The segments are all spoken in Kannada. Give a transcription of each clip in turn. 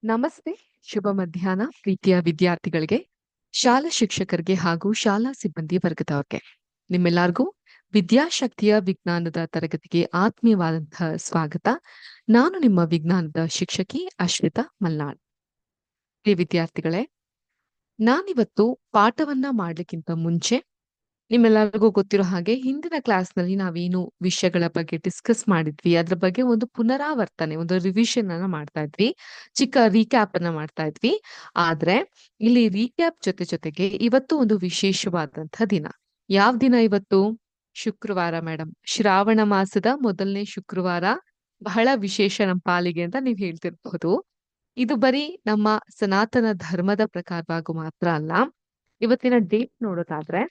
ನಮಸ್ತೆ, ಶುಭ ಮಧ್ಯಾಹ್ನ ಪ್ರೀತಿಯ ವಿದ್ಯಾರ್ಥಿಗಳಿಗೆ, ಶಾಲಾ ಶಿಕ್ಷಕರಿಗೆ ಹಾಗೂ ಶಾಲಾ ಸಿಬ್ಬಂದಿ ವರ್ಗದವ್ರಿಗೆ ನಿಮ್ಮೆಲ್ಲರಿಗೂ ವಿದ್ಯಾಶಕ್ತಿಯ ವಿಜ್ಞಾನದ ತರಗತಿಗೆ ಆತ್ಮೀಯವಾದಂತಹ ಸ್ವಾಗತ. ನಾನು ನಿಮ್ಮ ವಿಜ್ಞಾನದ ಶಿಕ್ಷಕಿ ಅಶ್ವಿತಾ ಮಲ್ನಾಡ್. ಪ್ರಿಯ ವಿದ್ಯಾರ್ಥಿಗಳೇ, ನಾನಿವತ್ತು ಪಾಠವನ್ನ ಮಾಡ್ಲಿಕ್ಕಿಂತ ಮುಂಚೆ ನಿಮ್ಮೆಲ್ಲರಿಗೂ ಗೊತ್ತಿರೋ ಹಾಗೆ ಹಿಂದಿನ ಕ್ಲಾಸ್ನಲ್ಲಿ ನಾವೇನು ವಿಷಯಗಳ ಬಗ್ಗೆ ಡಿಸ್ಕಸ್ ಮಾಡಿದ್ವಿ ಅದ್ರ ಬಗ್ಗೆ ಒಂದು ಪುನರಾವರ್ತನೆ, ಒಂದು ರಿವಿಷನ್ ಅನ್ನ ಮಾಡ್ತಾ ಇದ್ವಿ, ಚಿಕ್ಕ ರೀಕ್ಯಾಪ್ ಅನ್ನ ಮಾಡ್ತಾ ಇದ್ವಿ. ಆದ್ರೆ ಇಲ್ಲಿ ರೀಕ್ಯಾಪ್ ಜೊತೆಗೆ ಇವತ್ತು ಒಂದು ವಿಶೇಷವಾದಂತಹ ದಿನ. ಯಾವ ದಿನ ಇವತ್ತು? ಶುಕ್ರವಾರ ಮೇಡಮ್. ಶ್ರಾವಣ ಮಾಸದ ಮೊದಲನೇ ಶುಕ್ರವಾರ ಬಹಳ ವಿಶೇಷ ನಮ್ಮ ಪಾಲಿಗೆ ಅಂತ ನೀವ್ ಹೇಳ್ತಿರ್ಬಹುದು. ಇದು ಬರೀ ನಮ್ಮ ಸನಾತನ ಧರ್ಮದ ಪ್ರಕಾರವಾಗೂ ಮಾತ್ರ ಅಲ್ಲ. ಇವತ್ತಿನ ಡೇಟ್ ನೋಡೋದಾದ್ರೆ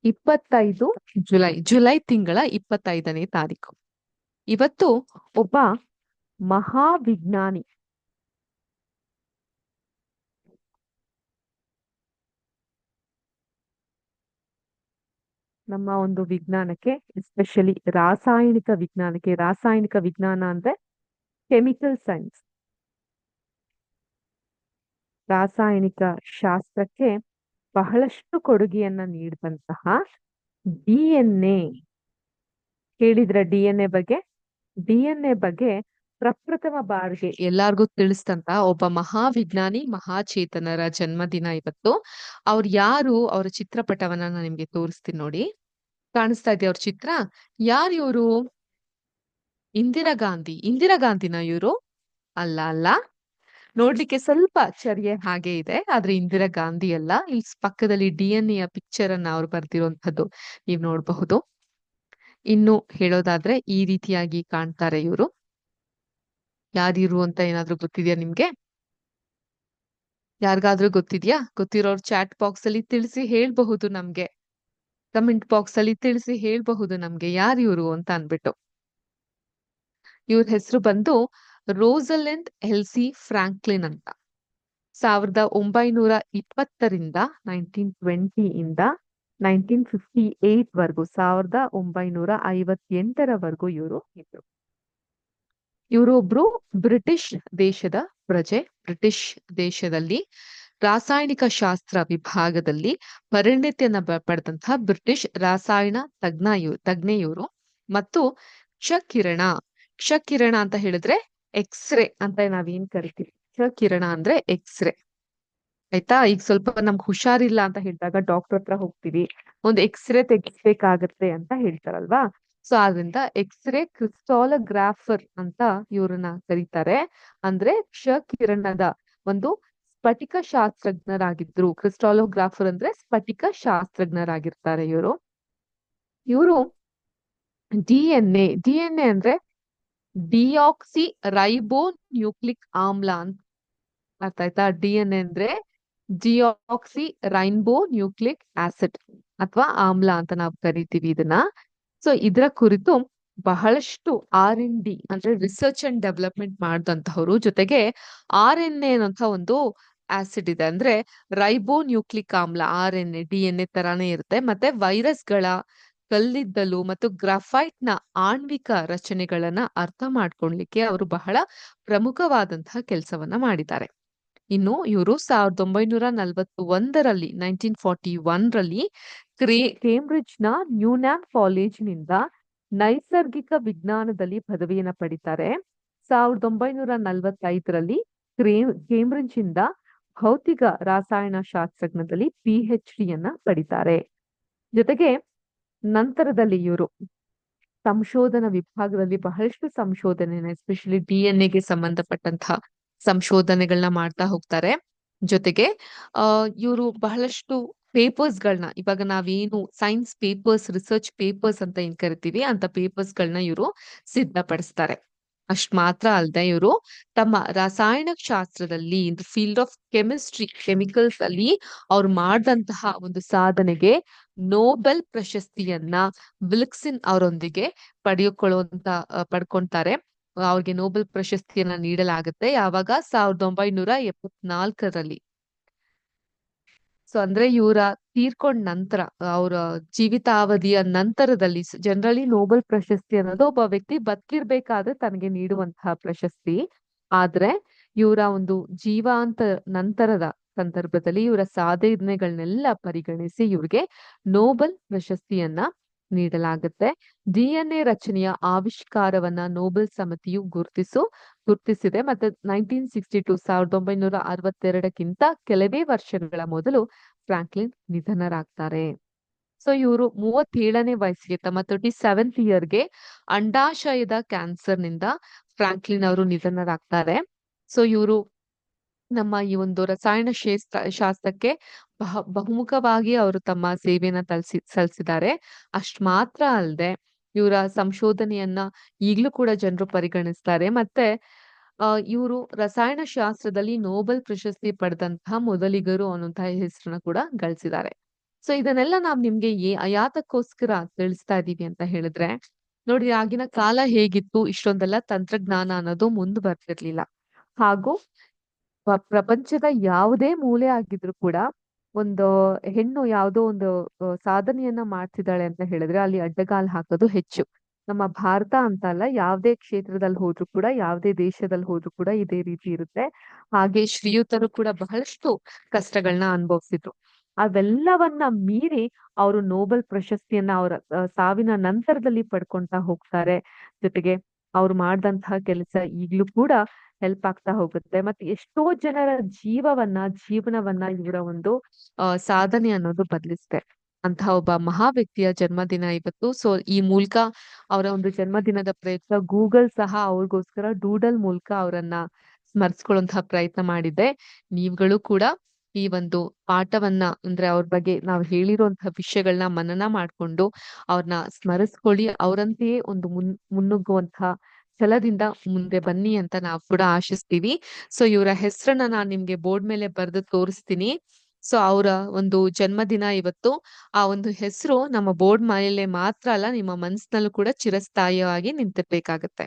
25 ಜುಲೈ ತಿಂಗಳ 25ನೇ ತಾರೀಕು. ಇವತ್ತು ಒಬ್ಬ ಮಹಾವಿಜ್ಞಾನಿ, ನಮ್ಮ ಒಂದು ವಿಜ್ಞಾನಕ್ಕೆ, ಎಸ್ಪೆಷಲಿ ರಾಸಾಯನಿಕ ವಿಜ್ಞಾನ ಅಂದ್ರೆ ಕೆಮಿಕಲ್ ಸೈನ್ಸ್, ರಾಸಾಯನಿಕ ಶಾಸ್ತ್ರಕ್ಕೆ ಬಹಳಷ್ಟು ಕೊಡುಗೆಯನ್ನ ನೀಡಿದಂತಹ DNA, ಕೇಳಿದ್ರ DNA ಬಗ್ಗೆ? DNA ಬಗ್ಗೆ ಪ್ರಪ್ರಥಮ ಬಾರಿಗೆ ಎಲ್ಲಾರ್ಗೂ ತಿಳಿಸ್ತಂತ ಒಬ್ಬ ಮಹಾವಿಜ್ಞಾನಿ, ಮಹಾಚೇತನರ ಜನ್ಮದಿನ ಇವತ್ತು. ಅವ್ರು ಯಾರು? ಅವರ ಚಿತ್ರಪಟವನ್ನ ನಾನು ನಿಮ್ಗೆ ತೋರಿಸ್ತೀನಿ ನೋಡಿ. ಕಾಣಿಸ್ತಾ ಇದೆಯಾ ಅವ್ರ ಚಿತ್ರ? ಯಾರು ಇವರು? ಇಂದಿರಾ ಗಾಂಧಿನ ಇವರು? ಅಲ್ಲ. ನೋಡ್ಲಿಕ್ಕೆ ಸ್ವಲ್ಪ ಚರ್ಯೆ ಹಾಗೆ ಇದೆ, ಆದ್ರೆ ಇಂದಿರಾ ಗಾಂಧಿ ಅಲ್ಲ. ಇಲ್ಲಿ ಪಕ್ಕದಲ್ಲಿ DNA ಪಿಕ್ಚರ್ ಅನ್ನ ಅವ್ರು ಬರ್ದಿರುವಂತದ್ದು ನೀವ್ ನೋಡಬಹುದು. ಇನ್ನು ಹೇಳೋದಾದ್ರೆ ಈ ರೀತಿಯಾಗಿ ಕಾಣ್ತಾರೆ ಇವರು. ಯಾರಿರು ಅಂತ ಏನಾದ್ರೂ ಗೊತ್ತಿದ್ಯಾ ನಿಮ್ಗೆ? ಯಾರಿಗಾದ್ರೂ ಗೊತ್ತಿದ್ಯಾ? ಗೊತ್ತಿರೋರು ಚಾಟ್ ಬಾಕ್ಸ್ ಅಲ್ಲಿ ತಿಳಿಸಿ ಹೇಳ್ಬಹುದು ನಮ್ಗೆ, ಕಮೆಂಟ್ ಬಾಕ್ಸ್ ಅಲ್ಲಿ ತಿಳಿಸಿ ಹೇಳ್ಬಹುದು ನಮ್ಗೆ ಯಾರು ಇವರು ಅಂತ ಅನ್ಬಿಟ್ಟು. ಇವ್ರ ಹೆಸರು ಬಂದು ರೋಸಲೆಂಡ್ ಎಲ್ಸಿ ಫ್ರಾಂಕ್ಲಿನ್ ಅಂತ. 1920ರಿಂದ 1920 ಇಂದ 1958 ವರ್ಗೂ, 1958ರವರೆಗೂ ಇವರು ಇದ್ರು. ಇವರೊಬ್ರು ಬ್ರಿಟಿಷ್ ದೇಶದ ಪ್ರಜೆ. ಬ್ರಿಟಿಷ್ ದೇಶದಲ್ಲಿ ರಾಸಾಯನಿಕ ಶಾಸ್ತ್ರ ವಿಭಾಗದಲ್ಲಿ ಪರಿಣತಿಯನ್ನ ಪಡೆದಂತಹ ಬ್ರಿಟಿಷ್ ರಾಸಾಯನ ತಜ್ಞೆ ಇವರು. ಮತ್ತು ಕ್ಷಕಿರಣ ಅಂತ ಹೇಳಿದ್ರೆ ಎಕ್ಸ್ರೇ ಅಂತ ನಾವೇನ್ ಕರಿತೀವಿ. ಕ್ಷಕಿರಣ ಅಂದ್ರೆ ಎಕ್ಸ್ರೇ, ಆಯ್ತಾ? ಈಗ ಸ್ವಲ್ಪ ನಮ್ಗೆ ಹುಷಾರಿಲ್ಲ ಅಂತ ಹೇಳಿದಾಗ ಡಾಕ್ಟರ್ ಹತ್ರ ಹೋಗ್ತೀವಿ, ಒಂದು ಎಕ್ಸ್ರೇ ತೆಗಿಸ್ಬೇಕಾಗತ್ತೆ ಅಂತ ಹೇಳ್ತಾರಲ್ವಾ. ಸೊ ಆದ್ರಿಂದ ಎಕ್ಸ್ರೇ ಕ್ರಿಸ್ಟಾಲೋಗ್ರಾಫರ್ ಅಂತ ಇವ್ರನ್ನ ಕರೀತಾರೆ. ಅಂದ್ರೆ ಕ್ಷಕಿರಣದ ಒಂದು ಸ್ಫಟಿಕ ಶಾಸ್ತ್ರಜ್ಞರಾಗಿದ್ರು. ಕ್ರಿಸ್ಟಾಲೋಗ್ರಾಫರ್ ಅಂದ್ರೆ ಸ್ಫಟಿಕ ಶಾಸ್ತ್ರಜ್ಞರಾಗಿರ್ತಾರೆ ಇವರು. DNA ಅಂದ್ರೆ ಡಿಯಾಕ್ಸಿ ರೈಬೋ ನ್ಯೂಕ್ಲಿಕ್ ಆಮ್ಲ ಅಂತ ಅರ್ಥ ಆಯ್ತಾ? DNA ಅಂದ್ರೆ ಡಿಯಾಕ್ಸಿ ರೈನ್ಬೋ ನ್ಯೂಕ್ಲಿಕ್ ಆಸಿಡ್ ಅಥವಾ ಆಮ್ಲ ಅಂತ ನಾವು ಕರಿತೀವಿ ಇದನ್ನ. ಸೊ ಇದರ ಕುರಿತು ಬಹಳಷ್ಟು R&D ಅಂದ್ರೆ ರಿಸರ್ಚ್ ಅಂಡ್ ಡೆವಲಪ್ಮೆಂಟ್ ಮಾಡಿದಂತಹವರು. ಜೊತೆಗೆ RNA ಅನ್ನೋಂಥ ಒಂದು ಆಸಿಡ್ ಇದೆ, ಅಂದ್ರೆ ರೈಬೋ ನ್ಯೂಕ್ಲಿಕ್ ಆಮ್ಲ. RNA DNA ತರಾನೇ ಇರುತ್ತೆ. ಮತ್ತೆ ವೈರಸ್ಗಳ, ಕಲ್ಲಿದ್ದಲು ಮತ್ತು ಗ್ರಾಫೈಟ್ ನ ಆಣ್ವಿಕ ರಚನೆಗಳನ್ನ ಅರ್ಥ ಮಾಡ್ಕೊಳ್ಲಿಕ್ಕೆ ಅವರು ಬಹಳ ಪ್ರಮುಖವಾದಂತಹ ಕೆಲಸವನ್ನ ಮಾಡಿದ್ದಾರೆ. ಇನ್ನು ಇವರು 1941ರಲ್ಲಿ 1941ರಲ್ಲಿ ಕೇಂಬ್ರಿಡ್ಜ್ ನ ನ್ಯೂನ್ಯಾಮ್ ಕಾಲೇಜಿನಿಂದ ನೈಸರ್ಗಿಕ ವಿಜ್ಞಾನದಲ್ಲಿ ಪದವಿಯನ್ನ ಪಡಿತಾರೆ. 1945ರಲ್ಲಿ ಕೇಂಬ್ರಿಡ್ಜ್ ಇಂದ ಭೌತಿಕ ರಸಾಯನ ಶಾಸ್ತ್ರಜ್ಞದಲ್ಲಿ PhD ಯನ್ನ ಪಡಿತಾರೆ. ಜೊತೆಗೆ ನಂತರದಲ್ಲಿ ಇವರು ಸಂಶೋಧನಾ ವಿಭಾಗದಲ್ಲಿ ಬಹಳಷ್ಟು ಸಂಶೋಧನೆ, ಎಸ್ಪೆಷಲಿ DNA ಸಂಬಂಧಪಟ್ಟಂತಹ ಸಂಶೋಧನೆಗಳನ್ನ ಮಾಡ್ತಾ ಹೋಗ್ತಾರೆ. ಜೊತೆಗೆ ಇವರು ಬಹಳಷ್ಟು ಪೇಪರ್ಸ್ ಗಳನ್ನ, ಇವಾಗ ನಾವೇನು ಸೈನ್ಸ್ ಪೇಪರ್ಸ್, ರಿಸರ್ಚ್ ಪೇಪರ್ಸ್ ಅಂತ ಏನ್ ಕರಿತೀವಿ ಅಂತ ಪೇಪರ್ಸ್ ಗಳನ್ನ ಇವರು ಸಿದ್ಧಪಡಿಸ್ತಾರೆ. ಅಷ್ಟ್ ಮಾತ್ರ ಅಲ್ಲದೆ ಇವರು ತಮ್ಮ ರಾಸಾಯನ ಶಾಸ್ತ್ರದಲ್ಲಿ, in the field of chemistry, chemicals ಅಲ್ಲಿ ಅವ್ರು ಮಾಡಿದಂತಹ ಒಂದು ಸಾಧನೆಗೆ ನೋಬೆಲ್ ಪ್ರಶಸ್ತಿಯನ್ನ ವಿಲ್ಕ್ಸಿನ್ ಅವರೊಂದಿಗೆ ಪಡ್ಕೊಂತಾರೆ. ಅವ್ರಿಗೆ ನೋಬೆಲ್ ಪ್ರಶಸ್ತಿಯನ್ನ ನೀಡಲಾಗುತ್ತೆ. ಯಾವಾಗ? 1974ರಲ್ಲಿ. ಸೊ ಅಂದ್ರೆ ಇವರ ತೀರ್ಕೊಂಡ ನಂತರ ಅವರ ಜೀವಿತಾವಧಿಯ ನಂತರದಲ್ಲಿ ಜನರಲಿ ನೋಬೆಲ್ ಪ್ರಶಸ್ತಿ ಅನ್ನೋದು ಒಬ್ಬ ವ್ಯಕ್ತಿ ಬದುಕಿರ್ಬೇಕಾದ್ರೆ ತನಗೆ ನೀಡುವಂತಹ ಪ್ರಶಸ್ತಿ. ಆದ್ರೆ ಇವರ ಒಂದು ಜೀವಾಂತ ನಂತರದ ಸಂದರ್ಭದಲ್ಲಿ ಇವರ ಸಾಧನೆಗಳನ್ನೆಲ್ಲ ಪರಿಗಣಿಸಿ ಇವ್ರಿಗೆ ನೋಬೆಲ್ ಪ್ರಶಸ್ತಿಯನ್ನ ನೀಡಲಾಗುತ್ತೆ. ಡಿಎನ್ಎ ರಚನೆಯ ಆವಿಷ್ಕಾರವನ್ನ ನೋಬೆಲ್ ಸಮಿತಿಯು ಗುರುತಿಸಿದೆ. ಮತ್ತೆ 1962 1962ಕ್ಕಿಂತ ಕೆಲವೇ ವರ್ಷಗಳ ಮೊದಲು ಫ್ರಾಂಕ್ಲಿನ್ ನಿಧನರಾಗ್ತಾರೆ. ಸೊ ಇವರು 37ನೇ ವಯಸ್ಸಿಗೆ ತಮ್ಮ 37th ಇಯರ್ಗೆ ಅಂಡಾಶಯದ ಕ್ಯಾನ್ಸರ್ನಿಂದ ಫ್ರಾಂಕ್ಲಿನ್ ಅವರು ನಿಧನರಾಗ್ತಾರೆ. ಸೊ ಇವರು ನಮ್ಮ ಈ ಒಂದು ರಸಾಯನ ಶಾಸ್ತ್ರಕ್ಕೆ ಬಹುಮುಖವಾಗಿ ಅವರು ತಮ್ಮ ಸೇವೆಯನ್ನ ಸಲ್ಲಿಸಿದ್ದಾರೆ. ಅಷ್ಟ್ ಮಾತ್ರ ಅಲ್ಲದೆ ಇವರ ಸಂಶೋಧನೆಯನ್ನ ಈಗ್ಲೂ ಕೂಡ ಜನರು ಪರಿಗಣಿಸ್ತಾರೆ. ಮತ್ತೆ ಇವರು ರಸಾಯನ ಶಾಸ್ತ್ರದಲ್ಲಿ ನೋಬೆಲ್ ಪ್ರಶಸ್ತಿ ಪಡೆದಂತಹ ಮೊದಲಿಗರು ಅನ್ನುವಂತಹ ಹೆಸರನ್ನ ಕೂಡ ಗಳಿಸಿದ್ದಾರೆ. ಸೊ ಇದನ್ನೆಲ್ಲ ನಾವ್ ನಿಮ್ಗೆ ಯಾತಕ್ಕೋಸ್ಕರ ತಿಳಿಸ್ತಾ ಇದೀವಿ ಅಂತ ಹೇಳಿದ್ರೆ, ನೋಡಿ ಆಗಿನ ಕಾಲ ಹೇಗಿತ್ತು, ಇಷ್ಟೊಂದೆಲ್ಲ ತಂತ್ರಜ್ಞಾನ ಅನ್ನೋದು ಮುಂದೆ ಬರ್ತಿರ್ಲಿಲ್ಲ. ಹಾಗೂ ಪ್ರಪಂಚದ ಯಾವುದೇ ಮೂಲೆ ಆಗಿದ್ರು ಕೂಡ ಒಂದು ಹೆಣ್ಣು ಯಾವುದೋ ಒಂದು ಸಾಧನೆಯನ್ನ ಮಾಡ್ತಿದ್ದಾಳೆ ಅಂತ ಹೇಳಿದ್ರೆ ಅಲ್ಲಿ ಅಡ್ಡಗಾಲ್ ಹಾಕೋದು ಹೆಚ್ಚು. ನಮ್ಮ ಭಾರತ ಅಂತ ಅಲ್ಲ, ಯಾವುದೇ ಕ್ಷೇತ್ರದಲ್ಲಿ ಹೋದ್ರು ಕೂಡ, ಯಾವುದೇ ದೇಶದಲ್ಲಿ ಹೋದ್ರು ಕೂಡ ಇದೇ ರೀತಿ ಇರುತ್ತೆ. ಹಾಗೆ ಶ್ರೀಯುತರು ಕೂಡ ಬಹಳಷ್ಟು ಕಷ್ಟಗಳನ್ನ ಅನುಭವಿಸಿದ್ರು. ಅವೆಲ್ಲವನ್ನ ಮೀರಿ ಅವರು ನೋಬೆಲ್ ಪ್ರಶಸ್ತಿಯನ್ನ ಅವರ ಸಾವಿನ ನಂತರದಲ್ಲಿ ಪಡ್ಕೊಂತಾ ಹೋಗ್ತಾರೆ. ಜೊತೆಗೆ ಅವ್ರು ಮಾಡಿದಂತಹ ಕೆಲಸ ಈಗ್ಲೂ ಕೂಡ ಹೆಲ್ಪ್ ಆಗ್ತಾ ಹೋಗುತ್ತೆ. ಮತ್ತೆ ಎಷ್ಟೋ ಜನರ ಜೀವನವನ್ನ ಇವರ ಒಂದು ಸಾಧನೆ ಅನ್ನೋದು ಬದಲಿಸುತ್ತೆ. ಅಂತಹ ಒಬ್ಬ ಮಹಾ ವ್ಯಕ್ತಿಯ ಜನ್ಮದಿನ ಇವತ್ತು. ಸೊ ಈ ಮೂಲಕ ಅವರ ಒಂದು ಜನ್ಮದಿನದ ಪ್ರಯುಕ್ತ ಗೂಗಲ್ ಸಹ ಅವ್ರಿಗೋಸ್ಕರ ಡೂಡಲ್ ಮೂಲಕ ಅವರನ್ನ ಸ್ಮರಿಸ್ಕೊಳ್ಳುವಂತಹ ಪ್ರಯತ್ನ ಮಾಡಿದೆ. ನೀವುಗಳು ಕೂಡ ಈ ಒಂದು ಪಾಠವನ್ನ ಅಂದ್ರೆ ಅವ್ರ ಬಗ್ಗೆ ನಾವು ಹೇಳಿರುವಂತಹ ವಿಷಯಗಳನ್ನ ಮನನ ಮಾಡ್ಕೊಂಡು ಅವ್ರನ್ನ ಸ್ಮರಿಸ್ಕೊಳ್ಳಿ. ಅವರಂತೆಯೇ ಒಂದು ಮುನ್ನುಗ್ಗುವಂತಹ ಛಲದಿಂದ ಮುಂದೆ ಬನ್ನಿ ಅಂತ ನಾವು ಕೂಡ ಆಶಿಸ್ತೀವಿ. ಸೊ ಇವರ ಹೆಸರನ್ನ ನಾನು ನಿಮ್ಗೆ ಬೋರ್ಡ್ ಮೇಲೆ ಬರೆದು ತೋರಿಸ್ತೀನಿ. ಸೊ ಅವರ ಒಂದು ಜನ್ಮದಿನ ಇವತ್ತು. ಆ ಒಂದು ಹೆಸರು ನಮ್ಮ ಬೋರ್ಡ್ ಮೇಲೆ ಮಾತ್ರ ಅಲ್ಲ, ನಿಮ್ಮ ಮನಸ್ಸಿನಲ್ಲೂ ಕೂಡ ಚಿರಸ್ಥಾಯಿಯಾಗಿ ನಿಂತಿರ್ಬೇಕಾಗತ್ತೆ.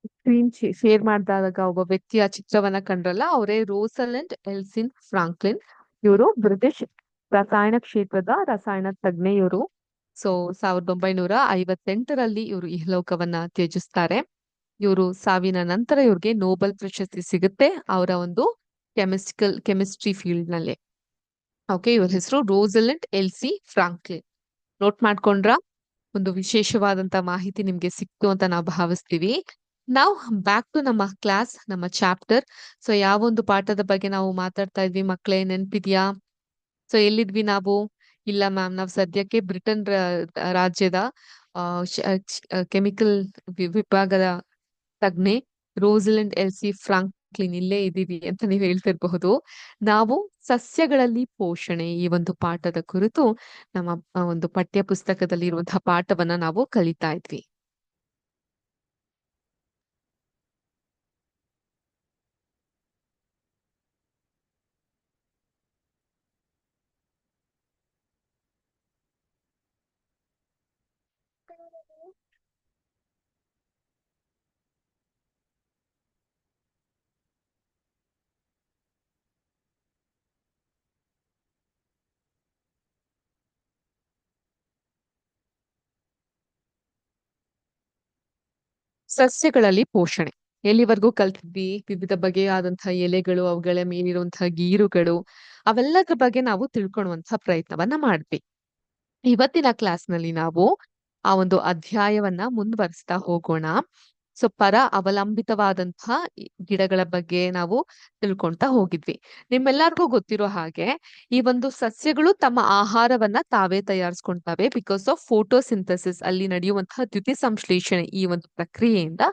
ಸ್ಕ್ರೀನ್ ಶೇರ್ ಮಾಡಿದಾಗ ಒಬ್ಬ ವ್ಯಕ್ತಿಯ ಚಿತ್ರವನ್ನ ಕಂಡ್ರಲ್ಲ, ಅವರೇ ರೋಸಲೆಂಡ್ ಎಲ್ಸಿನ್ ಫ್ರಾಂಕ್ಲಿನ್. ಇವರು ಬ್ರಿಟಿಷ್ ರಸಾಯನ ಕ್ಷೇತ್ರದ ರಸಾಯನ ತಜ್ಞೆ ಇವರು. ಸೊ 1958ರಲ್ಲಿ ಇವರು ಇಹಲೋಕವನ್ನ ತ್ಯಜಿಸ್ತಾರೆ. ಇವರು ಸಾವಿನ ನಂತರ ಇವ್ರಿಗೆ ನೋಬೆಲ್ ಪ್ರಶಸ್ತಿ ಸಿಗುತ್ತೆ ಅವರ ಒಂದು ಕೆಮಿಸ್ಟ್ರಿ ಫೀಲ್ಡ್ ನಲ್ಲಿ. ಓಕೆ, ಇವ್ರ ಹೆಸರು ರೋಸಲೆಂಡ್ ಎಲ್ಸಿ ಫ್ರಾಂಕ್ಲಿನ್. ನೋಟ್ ಮಾಡ್ಕೊಂಡ್ರ? ಒಂದು ವಿಶೇಷವಾದಂತ ಮಾಹಿತಿ ನಿಮ್ಗೆ ಸಿಕ್ತು ಅಂತ ನಾವು ಭಾವಿಸ್ತೀವಿ. ನಾವು ಬ್ಯಾಕ್ ಟು ನಮ್ಮ ಕ್ಲಾಸ್, ನಮ್ಮ ಚಾಪ್ಟರ್. ಸೊ ಯಾವ ಒಂದು ಪಾಠದ ಬಗ್ಗೆ ನಾವು ಮಾತಾಡ್ತಾ ಇದ್ವಿ ಮಕ್ಕಳೇ, ನೆನ್ಪಿದ್ಯಾ? ಸೊ ಎಲ್ಲಿದ್ವಿ ನಾವು? ಇಲ್ಲ ಮ್ಯಾಮ್, ನಾವು ಸದ್ಯಕ್ಕೆ ಬ್ರಿಟನ್ ರಾಜ್ಯದ ಕೆಮಿಕಲ್ ವಿಭಾಗದ ತಜ್ಞೆ ರೋಸಲೆಂಡ್ ಎಲ್ಸಿ ಫ್ರಾಂಕ್ಲಿನ್ ಇಲ್ಲೇ ಇದೀವಿ ಅಂತ ನೀವು ಹೇಳ್ತಿರಬಹುದು. ನಾವು ಸಸ್ಯಗಳಲ್ಲಿ ಪೋಷಣೆ ಈ ಒಂದು ಪಾಠದ ಕುರಿತು ನಮ್ಮ ಒಂದು ಪಠ್ಯ ಪುಸ್ತಕದಲ್ಲಿ ಇರುವಂತಹ ಪಾಠವನ್ನ ನಾವು ಕಲಿತಾ ಇದ್ವಿ. ಸಸ್ಯಗಳಲ್ಲಿ ಪೋಷಣೆ ಎಲ್ಲಿವರೆಗೂ ಕಲ್ತಿದ್ವಿ? ವಿವಿಧ ಬಗೆಯಾದಂತಹ ಎಲೆಗಳು, ಅವುಗಳ ಮೇಲಿರುವಂತಹ ಗೀರುಗಳು, ಅವೆಲ್ಲದ್ರ ಬಗ್ಗೆ ನಾವು ತಿಳ್ಕೊಳ್ಳುವಂತಹ ಪ್ರಯತ್ನವನ್ನ ಮಾಡ್ವಿ. ಇವತ್ತಿನ ಕ್ಲಾಸ್ ನಲ್ಲಿ ನಾವು ಆ ಒಂದು ಅಧ್ಯಾಯವನ್ನ ಮುಂದುವರಿಸ್ತಾ ಹೋಗೋಣ. ಸೊ ಪರ ಅವಲಂಬಿತವಾದಂತಹ ಗಿಡಗಳ ಬಗ್ಗೆ ನಾವು ತಿಳ್ಕೊಂತಾ ಹೋಗಿದ್ವಿ. ನಿಮ್ಮೆಲ್ಲರಿಗೂ ಗೊತ್ತಿರೋ ಹಾಗೆ ಈ ಒಂದು ಸಸ್ಯಗಳು ತಮ್ಮ ಆಹಾರವನ್ನ ತಾವೇ ತಯಾರಿಸ್ಕೊಂತವೆ ಬಿಕಾಸ್ ಆಫ್ ಫೋಟೋಸಿಂಥಸಿಸ್ ಅಲ್ಲಿ ನಡೆಯುವಂತಹ ದ್ಯುತಿ ಸಂಶ್ಲೇಷಣೆ ಈ ಒಂದು ಪ್ರಕ್ರಿಯೆಯಿಂದ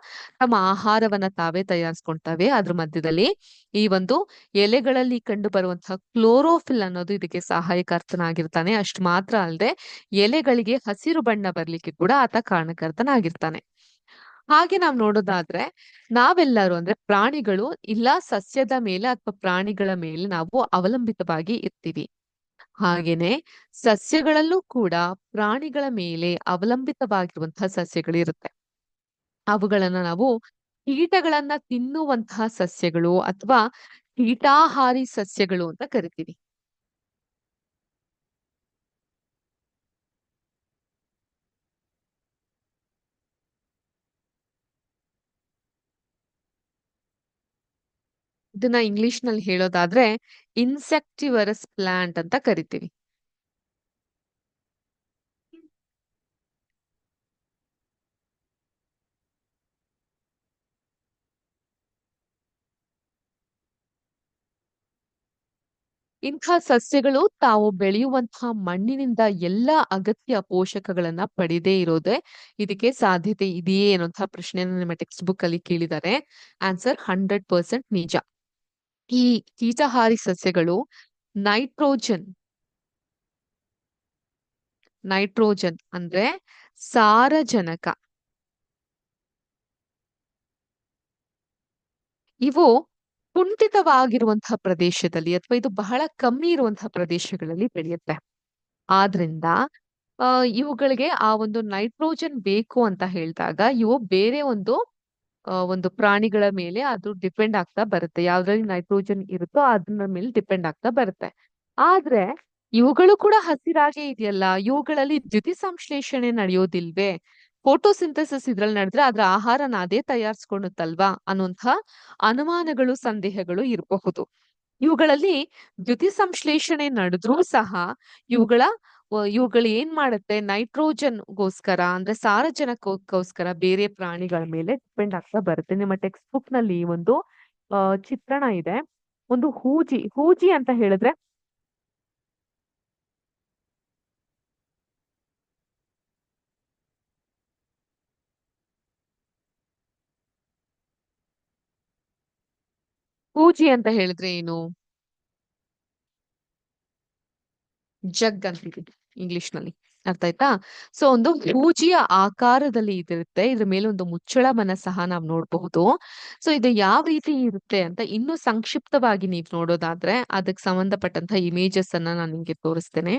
ತಮ್ಮ ಆಹಾರವನ್ನ ತಾವೇ ತಯಾರಿಸ್ಕೊಂತವೆ. ಅದ್ರ ಮಧ್ಯದಲ್ಲಿ ಈ ಒಂದು ಎಲೆಗಳಲ್ಲಿ ಕಂಡು ಬರುವಂತಹ ಕ್ಲೋರೋಫಿಲ್ ಅನ್ನೋದು ಇದಕ್ಕೆ ಸಹಾಯಕರ್ತನಾಗಿರ್ತಾನೆ. ಅಷ್ಟು ಮಾತ್ರ ಅಲ್ಲದೆ ಎಲೆಗಳಿಗೆ ಹಸಿರು ಬಣ್ಣ ಬರ್ಲಿಕ್ಕೆ ಕೂಡ ಆತ ಕಾರಣಕರ್ತನಾಗಿರ್ತಾನೆ. ಹಾಗೆ ನಾವ್ ನೋಡೋದಾದ್ರೆ ನಾವೆಲ್ಲರೂ ಅಂದ್ರೆ ಪ್ರಾಣಿಗಳು ಇಲ್ಲ ಸಸ್ಯದ ಮೇಲೆ ಅಥವಾ ಪ್ರಾಣಿಗಳ ಮೇಲೆ ನಾವು ಅವಲಂಬಿತವಾಗಿ ಇರ್ತೀವಿ. ಹಾಗೇನೆ ಸಸ್ಯಗಳಲ್ಲೂ ಕೂಡ ಪ್ರಾಣಿಗಳ ಮೇಲೆ ಅವಲಂಬಿತವಾಗಿರುವಂತಹ ಸಸ್ಯಗಳಿರುತ್ತೆ. ಅವುಗಳನ್ನ ನಾವು ಕೀಟಗಳನ್ನ ತಿನ್ನುವಂತಹ ಸಸ್ಯಗಳು ಅಥವಾ ಕೀಟಾಹಾರಿ ಸಸ್ಯಗಳು ಅಂತ ಕರಿತೀವಿ. ಇದನ್ನ ಇಂಗ್ಲಿಷ್ ನಲ್ಲಿ ಹೇಳೋದಾದ್ರೆ ಇನ್ಸೆಕ್ಟಿವರಸ್ ಪ್ಲಾಂಟ್ ಅಂತ ಕರಿತೀವಿ. ಇಂಥ ಸಸ್ಯಗಳು ತಾವು ಬೆಳೆಯುವಂತಹ ಮಣ್ಣಿನಿಂದ ಎಲ್ಲಾ ಅಗತ್ಯ ಪೋಷಕಗಳನ್ನ ಪಡೆದೇ ಇರೋದೇ ಇದಕ್ಕೆ ಸಾಧ್ಯತೆ ಇದೆಯೇ ಅನ್ನುವಂತಹ ಪ್ರಶ್ನೆಯನ್ನು ನಿಮ್ಮ ಟೆಕ್ಸ್ಟ್ ಬುಕ್ ಅಲ್ಲಿ ಕೇಳಿದ್ದಾರೆ. ಆನ್ಸರ್ 100% ನಿಜ. ಈ ಕೀಟಹಾರಿ ಸಸ್ಯಗಳು ನೈಟ್ರೋಜನ್ ನೈಟ್ರೋಜನ್ ಅಂದ್ರೆ ಸಾರಜನಕ ಇವು ಕುಂಠಿತವಾಗಿರುವಂತಹ ಪ್ರದೇಶದಲ್ಲಿ ಅಥವಾ ಇದು ಬಹಳ ಕಮ್ಮಿ ಇರುವಂತಹ ಪ್ರದೇಶಗಳಲ್ಲಿ ಬೆಳೆಯುತ್ತೆ. ಆದ್ರಿಂದ ಇವುಗಳಿಗೆ ಆ ಒಂದು ನೈಟ್ರೋಜನ್ ಬೇಕು ಅಂತ ಹೇಳಿದಾಗ ಇವು ಬೇರೆ ಒಂದು ಪ್ರಾಣಿಗಳ ಮೇಲೆ ಅದು ಡಿಪೆಂಡ್ ಆಗ್ತಾ ಬರುತ್ತೆ. ಯಾವ್ದ್ರಲ್ಲಿ ನೈಟ್ರೋಜನ್ ಇರುತ್ತೋ ಅದನ್ನ ಮೇಲೆ ಡಿಪೆಂಡ್ ಆಗ್ತಾ ಬರುತ್ತೆ. ಆದ್ರೆ ಇವುಗಳು ಕೂಡ ಹಸಿರಾಗೇ ಇದೆಯಲ್ಲ, ಇವುಗಳಲ್ಲಿ ದ್ಯುತಿ ಸಂಶ್ಲೇಷಣೆ ನಡೆಯೋದಿಲ್ವೇ? ಫೋಟೋಸಿಂಥಸಿಸ್ ಇದ್ರಲ್ಲಿ ನಡೆದ್ರೆ ಅದ್ರ ಆಹಾರನ ಅದೇ ತಯಾರಿಸ್ಕೊಳುತ್ತಲ್ವಾ ಅನ್ನುವಂಥ ಅನುಮಾನಗಳು ಸಂದೇಹಗಳು ಇರಬಹುದು. ಇವುಗಳಲ್ಲಿ ದ್ಯುತಿ ಸಂಶ್ಲೇಷಣೆ ನಡೆದ್ರೂ ಸಹ ಇವುಗಳ ಇವುಗಳು ಏನ್ ಮಾಡುತ್ತೆ ನೈಟ್ರೋಜನ್ಗೋಸ್ಕರ ಅಂದ್ರೆ ಸಾರಜನಕಕ್ಕೋಸ್ಕರ ಬೇರೆ ಪ್ರಾಣಿಗಳ ಮೇಲೆ ಡಿಪೆಂಡ್ ಆಗ್ತಾ ಬರುತ್ತೆ. ನಿಮ್ಮ ಟೆಕ್ಸ್ಟ್ ಬುಕ್ ನಲ್ಲಿ ಒಂದು ಚಿತ್ರಣ ಇದೆ. ಒಂದು ಹೂಜಿ ಅಂತ ಹೇಳಿದ್ರೆ ಹೂಜಿ ಅಂತ ಹೇಳಿದ್ರೆ ಏನು? ಜಗ್ ಅಂತೀವಿ ಇಂಗ್ಲಿಷ್ ನಲ್ಲಿ. ಅರ್ಥ ಆಯ್ತಾ? ಸೊ ಒಂದು ಹೂಜಿಯ ಆಕಾರದಲ್ಲಿ ಇದಿರುತ್ತೆ. ಇದ್ರ ಮೇಲೆ ಒಂದು ಮುಚ್ಚಳವನ್ನ ಸಹ ನಾವು ನೋಡಬಹುದು. ಸೊ ಇದು ಯಾವ ರೀತಿ ಇರುತ್ತೆ ಅಂತ ಇನ್ನು ಸಂಕ್ಷಿಪ್ತವಾಗಿ ನೀವು ನೋಡೋದಾದ್ರೆ ಅದಕ್ಕೆ ಸಂಬಂಧಪಟ್ಟಂತ ಇಮೇಜಸ್ ಅನ್ನ ನಾನು ನಿಮ್ಗೆ ತೋರಿಸ್ತೇನೆ.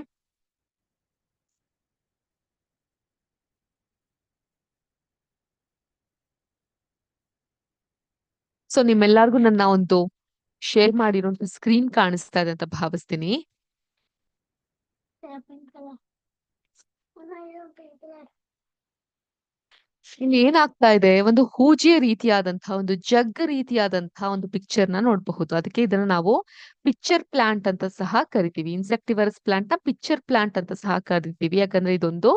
ಸೊ ನಿಮ್ಮೆಲ್ಲರಿಗೂ ನನ್ನ ಒಂದು ಶೇರ್ ಮಾಡಿರುವಂತ ಸ್ಕ್ರೀನ್ ಕಾಣಿಸ್ತಾ ಇದೆ ಅಂತ ಭಾವಿಸ್ತೀನಿ. ಇಲ್ಲಿ ಏನಾಗ್ತಾ ಇದೆ ಒಂದು ಹೂಜಿಯ ರೀತಿಯಾದಂತಹ ಒಂದು ಜಗ್ ರೀತಿಯಾದಂತಹ ಒಂದು ಪಿಕ್ಚರ್ ನ ನೋಡಬಹುದು. ಅದಕ್ಕೆ ಇದನ್ನ ನಾವು ಪಿಕ್ಚರ್ ಪ್ಲಾಂಟ್ ಅಂತ ಸಹ ಕರಿತೀವಿ. ಇನ್ಸೆಕ್ಟಿವರಸ್ ಪ್ಲಾಂಟ್ ನ ಪಿಕ್ಚರ್ ಪ್ಲಾಂಟ್ ಅಂತ ಸಹ ಕರಿತೀವಿ. ಯಾಕಂದ್ರೆ ಇದೊಂದು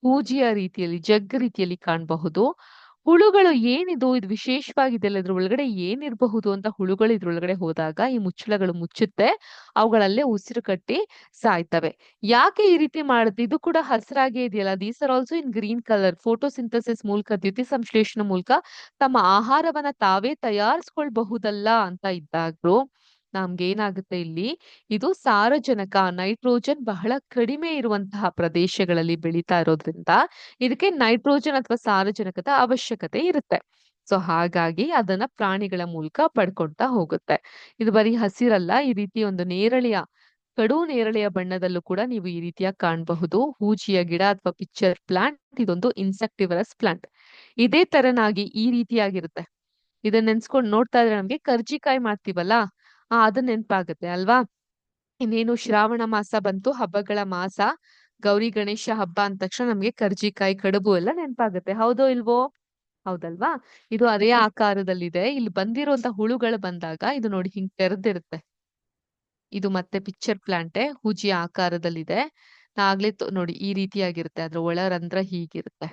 ಹೂಜಿಯ ರೀತಿಯಲ್ಲಿ ಜಗ್ ರೀತಿಯಲ್ಲಿ ಕಾಣಬಹುದು. ಹುಳುಗಳು ಏನಿದು ಇದು ವಿಶೇಷವಾಗಿದೆಯಲ್ಲ ಇದ್ರ ಒಳಗಡೆ ಏನಿರಬಹುದು ಅಂತ ಹುಳುಗಳು ಇದ್ರೊಳಗಡೆ ಹೋದಾಗ ಈ ಮುಚ್ಚಳಗಳು ಮುಚ್ಚುತ್ತೆ. ಅವುಗಳಲ್ಲೇ ಉಸಿರು ಕಟ್ಟಿ ಸಾಯ್ತವೆ. ಯಾಕೆ ಈ ರೀತಿ ಮಾಡುತ್ತೆ? ಇದು ಕೂಡ ಹಸಿರಾಗೇ ಇದೆಯಲ್ಲ. These are also in green colour. Photosynthesis ಮೂಲಕ ದ್ಯುತಿ ಸಂಶ್ಲೇಷಣೆ ಮೂಲಕ ತಮ್ಮ ಆಹಾರವನ್ನ ತಾವೇ ತಯಾರಿಸ್ಕೊಳ್ಬಹುದಲ್ಲ ಅಂತ ಇದ್ದಾಗ್ಲೂ ನಮ್ಗೆ ಏನಾಗುತ್ತೆ ಇಲ್ಲಿ ಇದು ಸಾರಜನಕ ನೈಟ್ರೋಜನ್ ಬಹಳ ಕಡಿಮೆ ಇರುವಂತಹ ಪ್ರದೇಶಗಳಲ್ಲಿ ಬೆಳೀತಾ ಇರೋದ್ರಿಂದ ಇದಕ್ಕೆ ನೈಟ್ರೋಜನ್ ಅಥವಾ ಸಾರಜನಕದ ಅವಶ್ಯಕತೆ ಇರುತ್ತೆ. ಸೊ ಹಾಗಾಗಿ ಅದನ್ನ ಪ್ರಾಣಿಗಳ ಮೂಲಕ ಪಡ್ಕೊಳ್ತಾ ಹೋಗುತ್ತೆ. ಇದು ಬರೀ ಹಸಿರಲ್ಲ, ಈ ರೀತಿ ಒಂದು ಕಡು ನೇರಳೆಯ ಬಣ್ಣದಲ್ಲೂ ಕೂಡ ನೀವು ಈ ರೀತಿಯಾಗಿ ಕಾಣಬಹುದು. ಹೂಜಿಯ ಗಿಡ ಅಥವಾ ಪಿಕ್ಚರ್ ಪ್ಲಾಂಟ್ ಇದೊಂದು ಇನ್ಸೆಕ್ಟಿವರಸ್ ಪ್ಲಾಂಟ್. ಇದೇ ತರನಾಗಿ ಈ ರೀತಿಯಾಗಿರುತ್ತೆ. ಇದನ್ನ ನೆನ್ಸ್ಕೊಂಡು ನೋಡ್ತಾ ಇದ್ರೆ ನಮ್ಗೆ ಕರ್ಜಿಕಾಯಿ ಮಾಡ್ತೀವಲ್ಲ ಅದನ್ನ ನೆನ್ಪಾಗುತ್ತೆ ಅಲ್ವಾ? ಇನ್ನೇನು ಶ್ರಾವಣ ಮಾಸ ಬಂತು, ಹಬ್ಬಗಳ ಮಾಸ. ಗೌರಿ ಗಣೇಶ ಹಬ್ಬ ಅಂದ ತಕ್ಷಣ ನಮ್ಗೆ ಕರ್ಜಿಕಾಯಿ ಕಡುಬು ಎಲ್ಲ ನೆನಪಾಗುತ್ತೆ. ಹೌದೋ ಇಲ್ವೋ? ಹೌದಲ್ವಾ? ಇದು ಅದೇ ಆಕಾರದಲ್ಲಿದೆ. ಇಲ್ಲಿ ಬಂದಿರುವಂತ ಹುಳುಗಳು ಬಂದಾಗ ಇದು ನೋಡಿ ಹಿಂಗ್ ತೆರೆದಿರುತ್ತೆ. ಇದು ಮತ್ತೆ ಪಿಕ್ಚರ್ ಪ್ಲಾಂಟೇ ಹೂಜಿಯ ಆಕಾರದಲ್ಲಿದೆ. ಆಗ್ಲೇ ನೋಡಿ ಈ ರೀತಿಯಾಗಿರುತ್ತೆ. ಅದ್ರ ಒಳರಂಧ್ರ ಹೀಗಿರುತ್ತೆ.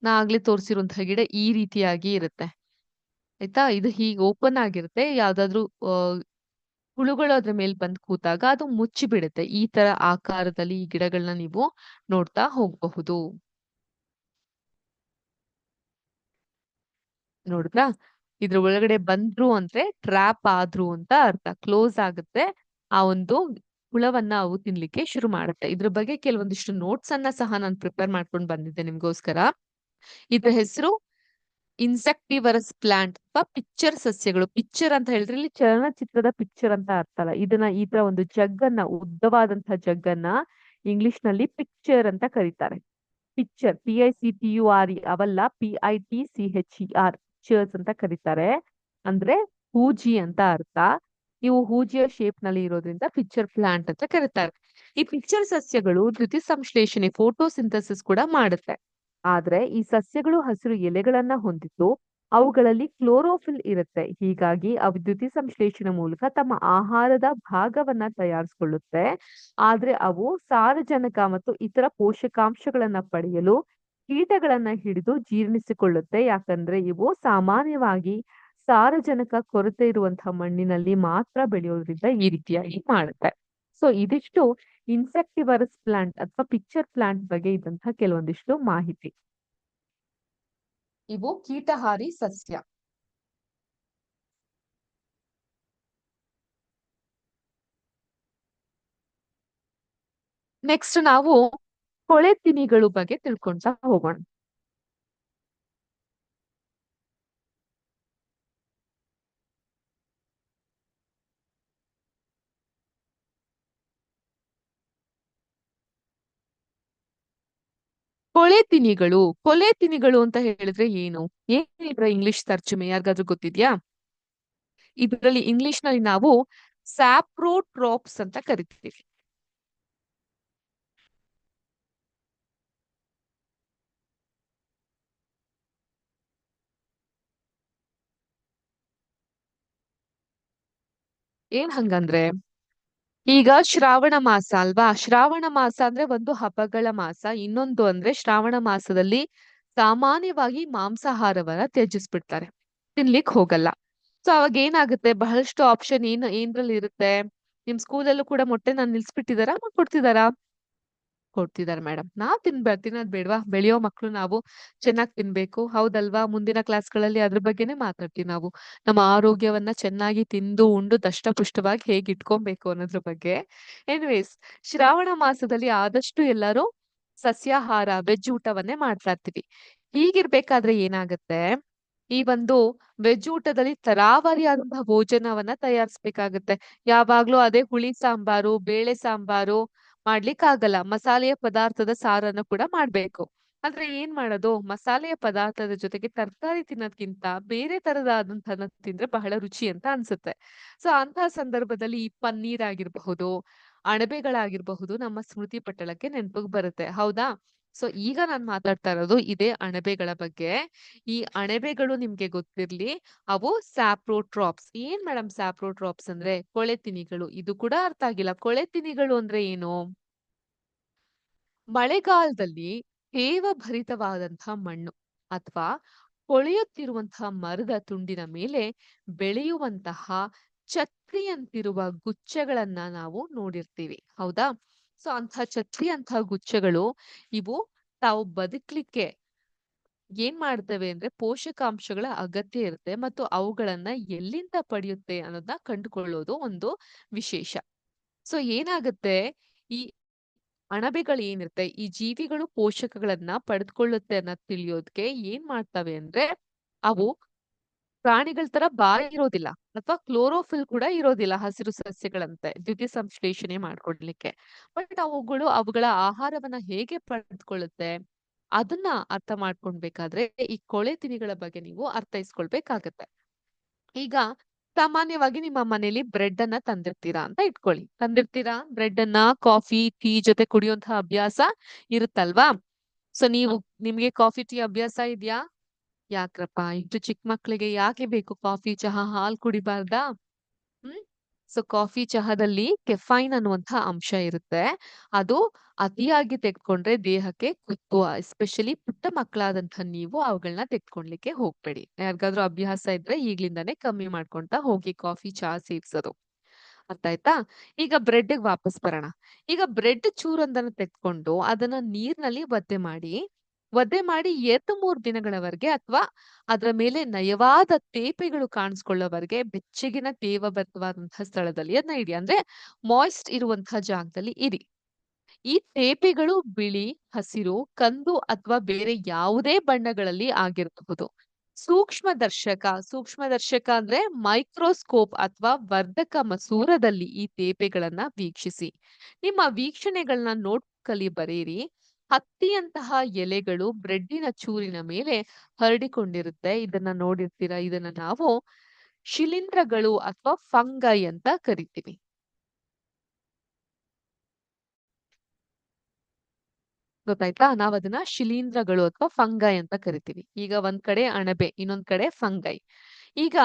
ನಾ ಆಗ್ಲೇ ತೋರಿಸಿರುವಂತಹ ಗಿಡ ಈ ರೀತಿಯಾಗಿ ಇರುತ್ತೆ. ಆಯ್ತಾ? ಇದು ಹೀಗೆ ಓಪನ್ ಆಗಿರುತ್ತೆ. ಯಾವ್ದಾದ್ರು ಹುಳುಗಳು ಅದ್ರ ಮೇಲೆ ಬಂದು ಕೂತಾಗ ಅದು ಮುಚ್ಚಿ ಬಿಡುತ್ತೆ. ಈ ತರ ಆಕಾರದಲ್ಲಿ ಈ ಗಿಡಗಳನ್ನ ನೀವು ನೋಡ್ತಾ ಹೋಗಬಹುದು. ನೋಡಿದ್ರಾ? ಇದ್ರ ಒಳಗಡೆ ಬಂದ್ರು ಅಂದ್ರೆ ಟ್ರ್ಯಾಪ್ ಆದ್ರು ಅಂತ ಅರ್ಥ. ಕ್ಲೋಸ್ ಆಗುತ್ತೆ. ಆ ಒಂದು ಹುಳವನ್ನ ಅವು ತಿನ್ಲಿಕ್ಕೆ ಶುರು ಮಾಡುತ್ತೆ. ಇದ್ರ ಬಗ್ಗೆ ಕೆಲವೊಂದಿಷ್ಟು ನೋಟ್ಸ್ ಅನ್ನ ಸಹ ನಾನು ಪ್ರಿಪೇರ್ ಮಾಡ್ಕೊಂಡು ಬಂದಿದ್ದೆ ನಿಮ್ಗೋಸ್ಕರ. ಇದ್ರ ಹೆಸರು ಇನ್ಸೆಕ್ಟಿವರಸ್ ಪ್ಲಾಂಟ್ ಅಥವಾ ಪಿಕ್ಚರ್ ಸಸ್ಯಗಳು. ಪಿಕ್ಚರ್ ಅಂತ ಹೇಳಿದ್ರೆ ಇಲ್ಲಿ ಚಲನಚಿತ್ರದ ಪಿಕ್ಚರ್ ಅಂತ ಅರ್ಥ ಅಲ್ಲ. ಇದನ್ನ ಈ ತರ ಒಂದು ಜಗ್ಗನ್ನ, ಉದ್ದವಾದಂತಹ ಜಗ್ಗನ್ನ ಇಂಗ್ಲಿಷ್ ನಲ್ಲಿ ಪಿಕ್ಚರ್ ಅಂತ ಕರೀತಾರೆ. ಪಿಕ್ಚರ್, PICTURE ಅವಲ್ಲ, PITCHER, ಪಿಕ್ಚರ್ಸ್ ಅಂತ ಕರೀತಾರೆ. ಅಂದ್ರೆ ಹೂಜಿ ಅಂತ ಅರ್ಥ. ಇವು ಹೂಜಿಯ ಶೇಪ್ ನಲ್ಲಿ ಇರೋದ್ರಿಂದ ಪಿಕ್ಚರ್ ಪ್ಲಾಂಟ್ ಅಂತ ಕರೀತಾರೆ. ಈ ಪಿಕ್ಚರ್ ಸಸ್ಯಗಳು ದ್ಯುತಿ ಸಂಶ್ಲೇಷಣೆ, ಫೋಟೋಸಿಂಥಸಿಸ್ ಕೂಡ ಮಾಡುತ್ತೆ. ಆದ್ರೆ ಈ ಸಸ್ಯಗಳು ಹಸಿರು ಎಲೆಗಳನ್ನ ಹೊಂದಿದ್ದು ಅವುಗಳಲ್ಲಿ ಕ್ಲೋರೋಫಿಲ್ ಇರುತ್ತೆ. ಹೀಗಾಗಿ ಅವು ದ್ಯುತಿ ಸಂಶ್ಲೇಷಣೆ ಮೂಲಕ ತಮ್ಮ ಆಹಾರದ ಭಾಗವನ್ನ ತಯಾರಿಸಿಕೊಳ್ಳುತ್ತೆ. ಆದ್ರೆ ಅವು ಸಾರಜನಕ ಮತ್ತು ಇತರ ಪೋಷಕಾಂಶಗಳನ್ನ ಪಡೆಯಲು ಕೀಟಗಳನ್ನ ಹಿಡಿದು ಜೀರ್ಣಿಸಿಕೊಳ್ಳುತ್ತೆ. ಯಾಕಂದ್ರೆ ಇವು ಸಾಮಾನ್ಯವಾಗಿ ಸಾರಜನಕ ಕೊರತೆ ಇರುವಂತಹ ಮಣ್ಣಿನಲ್ಲಿ ಮಾತ್ರ ಬೆಳೆಯೋದ್ರಿಂದ ಈ ರೀತಿಯಾಗಿ ಮಾಡುತ್ತೆ. ಸೊ ಇದಿಷ್ಟು ಇನ್ಸೆಕ್ಟಿವರಸ್ ಪ್ಲಾಂಟ್ ಅಥವಾ ಪಿಕ್ಚರ್ ಪ್ಲಾಂಟ್ ಬಗ್ಗೆ ಇದ್ದಂತಹ ಕೆಲವೊಂದಿಷ್ಟು ಮಾಹಿತಿ. ಇವು ಕೀಟಹಾರಿ ಸಸ್ಯ. ನೆಕ್ಸ್ಟ್ ನಾವು ಕೊಳೆ ತಿನಿಗಳು ಬಗ್ಗೆ ತಿಳ್ಕೊಂತಾ ಹೋಗೋಣ. ಕೊಳೆ ತಿನಿಗಳು, ಕೊಳೆ ತಿನಿಗಳು ಅಂತ ಹೇಳಿದ್ರೆ ಏನು? ಏನ್ ಇದ್ರ ಇಂಗ್ಲಿಷ್ ತರ್ಜುಮೆ ಯಾರಿಗಾದ್ರೂ ಗೊತ್ತಿದ್ಯಾ? ಇದರಲ್ಲಿ ಇಂಗ್ಲಿಷ್ ನಲ್ಲಿ ನಾವು ಸ್ಯಾಪ್ರೋಟ್ರಾಪ್ಸ್ ಅಂತ ಕರಿತೀವಿ. ಏನ್ ಹಂಗಂದ್ರೆ, ಈಗ ಶ್ರಾವಣ ಮಾಸ ಅಲ್ವಾ? ಶ್ರಾವಣ ಮಾಸ ಅಂದ್ರೆ ಒಂದು ಹಬ್ಬಗಳ ಮಾಸ. ಇನ್ನೊಂದು ಅಂದ್ರೆ ಶ್ರಾವಣ ಮಾಸದಲ್ಲಿ ಸಾಮಾನ್ಯವಾಗಿ ಮಾಂಸಾಹಾರವನ್ನ ತ್ಯಜಿಸ್ಬಿಡ್ತಾರೆ. ತಿನ್ಲಿಕ್ ಹೋಗಲ್ಲ. ಸೊ ಅವಾಗ ಏನಾಗುತ್ತೆ, ಬಹಳಷ್ಟು ಆಪ್ಷನ್ ಏನ್ರಲ್ಲಿ ಇರುತ್ತೆ? ನಿಮ್ ಸ್ಕೂಲಲ್ಲೂ ಕೂಡ ಮೊಟ್ಟೆನ ನಿಲ್ಸ್ಬಿಟ್ಟಿದಾರಾ, ಕೊಡ್ತಿದಾರಾ? ಕೊಡ್ತಿದಾರೆ ಮೇಡಮ್. ನಾವ್ ತಿನ್ನೋದ್ ಬೇಡ್ವಾ? ಬೆಳೆಯೋ ಮಕ್ಳು ನಾವು ಚೆನ್ನಾಗ್ ತಿನ್ಬೇಕು, ಹೌದಲ್ವಾ? ಮುಂದಿನ ಕ್ಲಾಸ್ಗಳಲ್ಲಿ ಅದ್ರ ಬಗ್ಗೆನೇ ಮಾತಾಡ್ತೀವಿ ನಾವು. ನಮ್ಮ ಆರೋಗ್ಯವನ್ನ ಚೆನ್ನಾಗಿ ತಿಂದು ಉಂಡು ದಷ್ಟಪುಷ್ಟವಾಗಿ ಹೇಗ್ ಇಟ್ಕೊಬೇಕು ಅನ್ನೋದ್ರ ಬಗ್ಗೆ. ಎನಿವೇಸ್, ಶ್ರಾವಣ ಮಾಸದಲ್ಲಿ ಆದಷ್ಟು ಎಲ್ಲರೂ ಸಸ್ಯಾಹಾರ, ವೆಜ್ ಊಟವನ್ನೇ ಮಾಡ್ತಾ ಇರ್ತೀವಿ. ಹೀಗಿರ್ಬೇಕಾದ್ರೆ ಏನಾಗತ್ತೆ, ಈ ಒಂದು ವೆಜ್ ಊಟದಲ್ಲಿ ತರಾವರಿಯಾದಂತಹ ಭೋಜನವನ್ನ ತಯಾರಿಸ್ಬೇಕಾಗತ್ತೆ. ಯಾವಾಗ್ಲೂ ಅದೇ ಹುಳಿ ಸಾಂಬಾರು, ಬೇಳೆ ಸಾಂಬಾರು ಮಾಡ್ಲಿಕ್ಕಾಗಲ್ಲ. ಮಸಾಲೆಯ ಪದಾರ್ಥದ ಸಾರನ್ನು ಕೂಡ ಮಾಡ್ಬೇಕು. ಆದ್ರೆ ಏನ್ ಮಾಡೋದು? ಮಸಾಲೆಯ ಪದಾರ್ಥದ ಜೊತೆಗೆ ತರಕಾರಿ ತಿನ್ನೋದ್ಕಿಂತ ಬೇರೆ ತರದಾದಂತಹನ್ನ ತಿಂದ್ರೆ ಬಹಳ ರುಚಿ ಅಂತ ಅನ್ಸುತ್ತೆ. ಸೊ ಅಂತಹ ಸಂದರ್ಭದಲ್ಲಿ ಈ ಪನ್ನೀರ್ ಆಗಿರಬಹುದು, ಅಣಬೆಗಳಾಗಿರಬಹುದು ನಮ್ಮ ಸ್ಮೃತಿ ಪಟಲಕ್ಕೆ ನೆನಪಿಗೆ ಬರುತ್ತೆ. ಹೌದಾ? ಸೊ ಈಗ ನಾನ್ ಮಾತಾಡ್ತಾ ಇರೋದು ಇದೇ ಅಣಬೆಗಳ ಬಗ್ಗೆ. ಈ ಅಣಬೆಗಳು ನಿಮ್ಗೆ ಗೊತ್ತಿರ್ಲಿ, ಅವು ಸ್ಯಾಪ್ರೋಟ್ರಾಪ್ಸ್. ಏನ್ ಮೇಡಮ್ ಸ್ಯಾಪ್ರೋಟ್ರಾಪ್ಸ್ ಅಂದ್ರೆ? ಕೊಳೆ ತಿನಿಗಳು. ಇದು ಕೂಡ ಅರ್ಥ ಆಗಿಲ್ಲ. ಕೊಳೆ ತಿನಿಗಳು ಅಂದ್ರೆ ಏನು? ಮಳೆಗಾಲದಲ್ಲಿ ತೇವಭರಿತವಾದಂತಹ ಮಣ್ಣು ಅಥವಾ ಕೊಳೆಯುತ್ತಿರುವಂತಹ ಮರದ ತುಂಡಿನ ಮೇಲೆ ಬೆಳೆಯುವಂತಹ ಛತ್ರಿಯಂತಿರುವ ಗುಚ್ಚಗಳನ್ನ ನಾವು ನೋಡಿರ್ತೀವಿ. ಹೌದಾ? ಸೊ ಅಂತಹ ಛತ್ರಿಯಂತಹ ಗುಚ್ಚಗಳು ಇವು ತಾವು ಬದುಕ್ಲಿಕ್ಕೆ ಏನ್ ಮಾಡ್ತವೆ ಅಂದ್ರೆ ಪೋಷಕಾಂಶಗಳ ಅಗತ್ಯ ಇರುತ್ತೆ ಮತ್ತು ಅವುಗಳನ್ನ ಎಲ್ಲಿಂದ ಪಡೆಯುತ್ತೆ ಅನ್ನೋದನ್ನ ಕಂಡುಕೊಳ್ಳೋದು ಒಂದು ವಿಶೇಷ. ಸೊ ಏನಾಗುತ್ತೆ, ಈ ಅಣಬೆಗಳು ಏನಿರುತ್ತೆ, ಈ ಜೀವಿಗಳು ಪೋಷಕಗಳನ್ನ ಪಡೆದುಕೊಳ್ಳುತ್ತೆ ಅನ್ನೋದ್ ತಿಳಿಯೋದಕ್ಕೆ ಏನ್ ಮಾಡ್ತವೆ ಅಂದ್ರೆ, ಅವು ಪ್ರಾಣಿಗಳ ತರ ಬಾಯಿ ಇರೋದಿಲ್ಲ ಅಥವಾ ಕ್ಲೋರೋಫಿಲ್ ಕೂಡ ಇರೋದಿಲ್ಲ ಹಸಿರು ಸಸ್ಯಗಳಂತೆ ದ್ಯುತಿ ಸಂಶ್ಲೇಷಣೆ ಮಾಡ್ಕೊಡ್ಲಿಕ್ಕೆ. ಬಟ್ ಅವುಗಳ ಆಹಾರವನ್ನ ಹೇಗೆ ಪಡೆದುಕೊಳ್ಳುತ್ತೆ ಅದನ್ನ ಅರ್ಥ ಮಾಡ್ಕೊಳ್ಬೇಕಾದ್ರೆ ಈ ಕೊಳೆ ತಿನಿಗಳ ಬಗ್ಗೆ ನೀವು ಅರ್ಥೈಸ್ಕೊಳ್ಬೇಕಾಗತ್ತೆ. ಈಗ ಸಾಮಾನ್ಯವಾಗಿ ನಿಮ್ಮ ಮನೇಲಿ ಬ್ರೆಡ್ ಅನ್ನ ತಂದಿರ್ತೀರಾ ಅಂತ ಇಟ್ಕೊಳ್ಳಿ. ತಂದಿರ್ತೀರಾ ಬ್ರೆಡ್ ಅನ್ನ, ಕಾಫಿ ಟೀ ಜೊತೆ ಕುಡಿಯುವಂತಹ ಅಭ್ಯಾಸ ಇರುತ್ತಲ್ವಾ? ಸೊ ನಿಮ್ಗೆ ಕಾಫಿ ಟೀ ಅಭ್ಯಾಸ ಇದ್ಯಾ? ಯಾಕ್ರಪ್ಪ ಇಷ್ಟು ಚಿಕ್ಕ ಮಕ್ಳಿಗೆ ಯಾಕೆ ಬೇಕು ಕಾಫಿ, ಚಹಾ, ಹಾಲ್ ಕುಡಿಬಾರ್ದಾ? ಹ್ಮ್ ಸೊ ಕಾಫಿ ಚಹಾದಲ್ಲಿ ಕೆಫೈನ್ ಅನ್ನುವಂತಹ ಅಂಶ ಇರುತ್ತೆ. ಅದು ಅತಿಯಾಗಿ ತೆಗೆದುಕೊಂಡ್ರೆ ದೇಹಕ್ಕೆ ಕುತ್ತು. ಎಸ್ಪೆಷಲಿ ಪುಟ್ಟ ಮಕ್ಕಳಾದಂತಹ ನೀವು ಅವುಗಳನ್ನ ತೆಗೆದುಕೊಳ್ಳಿಕ್ಕೆ ಹೋಗ್ಬೇಡಿ. ಯಾರಿಗಾದ್ರೂ ಅಭ್ಯಾಸ ಇದ್ರೆ ಈಗ್ಲಿಂದಾನೇ ಕಮ್ಮಿ ಮಾಡ್ಕೊಂತ ಹೋಗಿ ಕಾಫಿ ಚಹಾ ಸೇವಿಸೋದು. ಅರ್ಥ ಆಯ್ತಾ? ಈಗ ಬ್ರೆಡ್‌ಗೆ ವಾಪಸ್ ಬರೋಣ. ಈಗ ಬ್ರೆಡ್ ಚೂರೊಂದನ್ನ ತೆಗೆದುಕೊಂಡು ಅದನ್ನ ನೀರಿನಲ್ಲಿ ಒದ್ದೆ ಮಾಡಿ 2-3 ದಿನಗಳವರೆಗೆ ಅಥವಾ ಅದರ ಮೇಲೆ ನಯವಾದ ತೇಪೆಗಳು ಕಾಣಿಸ್ಕೊಳ್ಳೋವರೆಗೆ ಬೆಚ್ಚಗಿನ ತೇವಬದ್ಧವಾದಂತಹ ಸ್ಥಳದಲ್ಲಿ ಅದನ್ನ ಇಡಿ. ಅಂದ್ರೆ ಮಾಯ್ಸ್ಟ್ ಇರುವಂತಹ ಜಾಗದಲ್ಲಿ ಇಡಿ. ಈ ತೇಪೆಗಳು ಬಿಳಿ, ಹಸಿರು, ಕಂದು ಅಥವಾ ಬೇರೆ ಯಾವುದೇ ಬಣ್ಣಗಳಲ್ಲಿ ಆಗಿರಬಹುದು. ಸೂಕ್ಷ್ಮದರ್ಶಕ ಅಂದ್ರೆ ಮೈಕ್ರೋಸ್ಕೋಪ್ ಅಥವಾ ವರ್ಧಕ ಮಸೂರದಲ್ಲಿ ಈ ತೇಪೆಗಳನ್ನ ವೀಕ್ಷಿಸಿ. ನಿಮ್ಮ ವೀಕ್ಷಣೆಗಳನ್ನ ನೋಟ್‌ಬುಕ್ಕಲ್ಲಿ ಬರೆಯಿರಿ. ಹತ್ತಿಯಂತಹ ಎಲೆಗಳು ಬ್ರೆಡ್ಡಿನ ಚೂರಿನ ಮೇಲೆ ಹರಡಿಕೊಂಡಿರುತ್ತೆ. ಇದನ್ನ ನೋಡಿರ್ತೀರಾ. ಇದನ್ನ ನಾವು ಶಿಲೀಂಧ್ರಗಳು ಅಥವಾ ಫಂಗೈ ಅಂತ ಕರಿತೀವಿ. ಗೊತ್ತಾಯ್ತಾ? ನಾವದನ್ನ ಶಿಲೀಂಧ್ರಗಳು ಅಥವಾ ಫಂಗೈ ಅಂತ ಕರಿತೀವಿ. ಈಗ ಒಂದ್ ಕಡೆ ಅಣಬೆ, ಇನ್ನೊಂದ್ ಕಡೆ ಫಂಗೈ. ಈಗ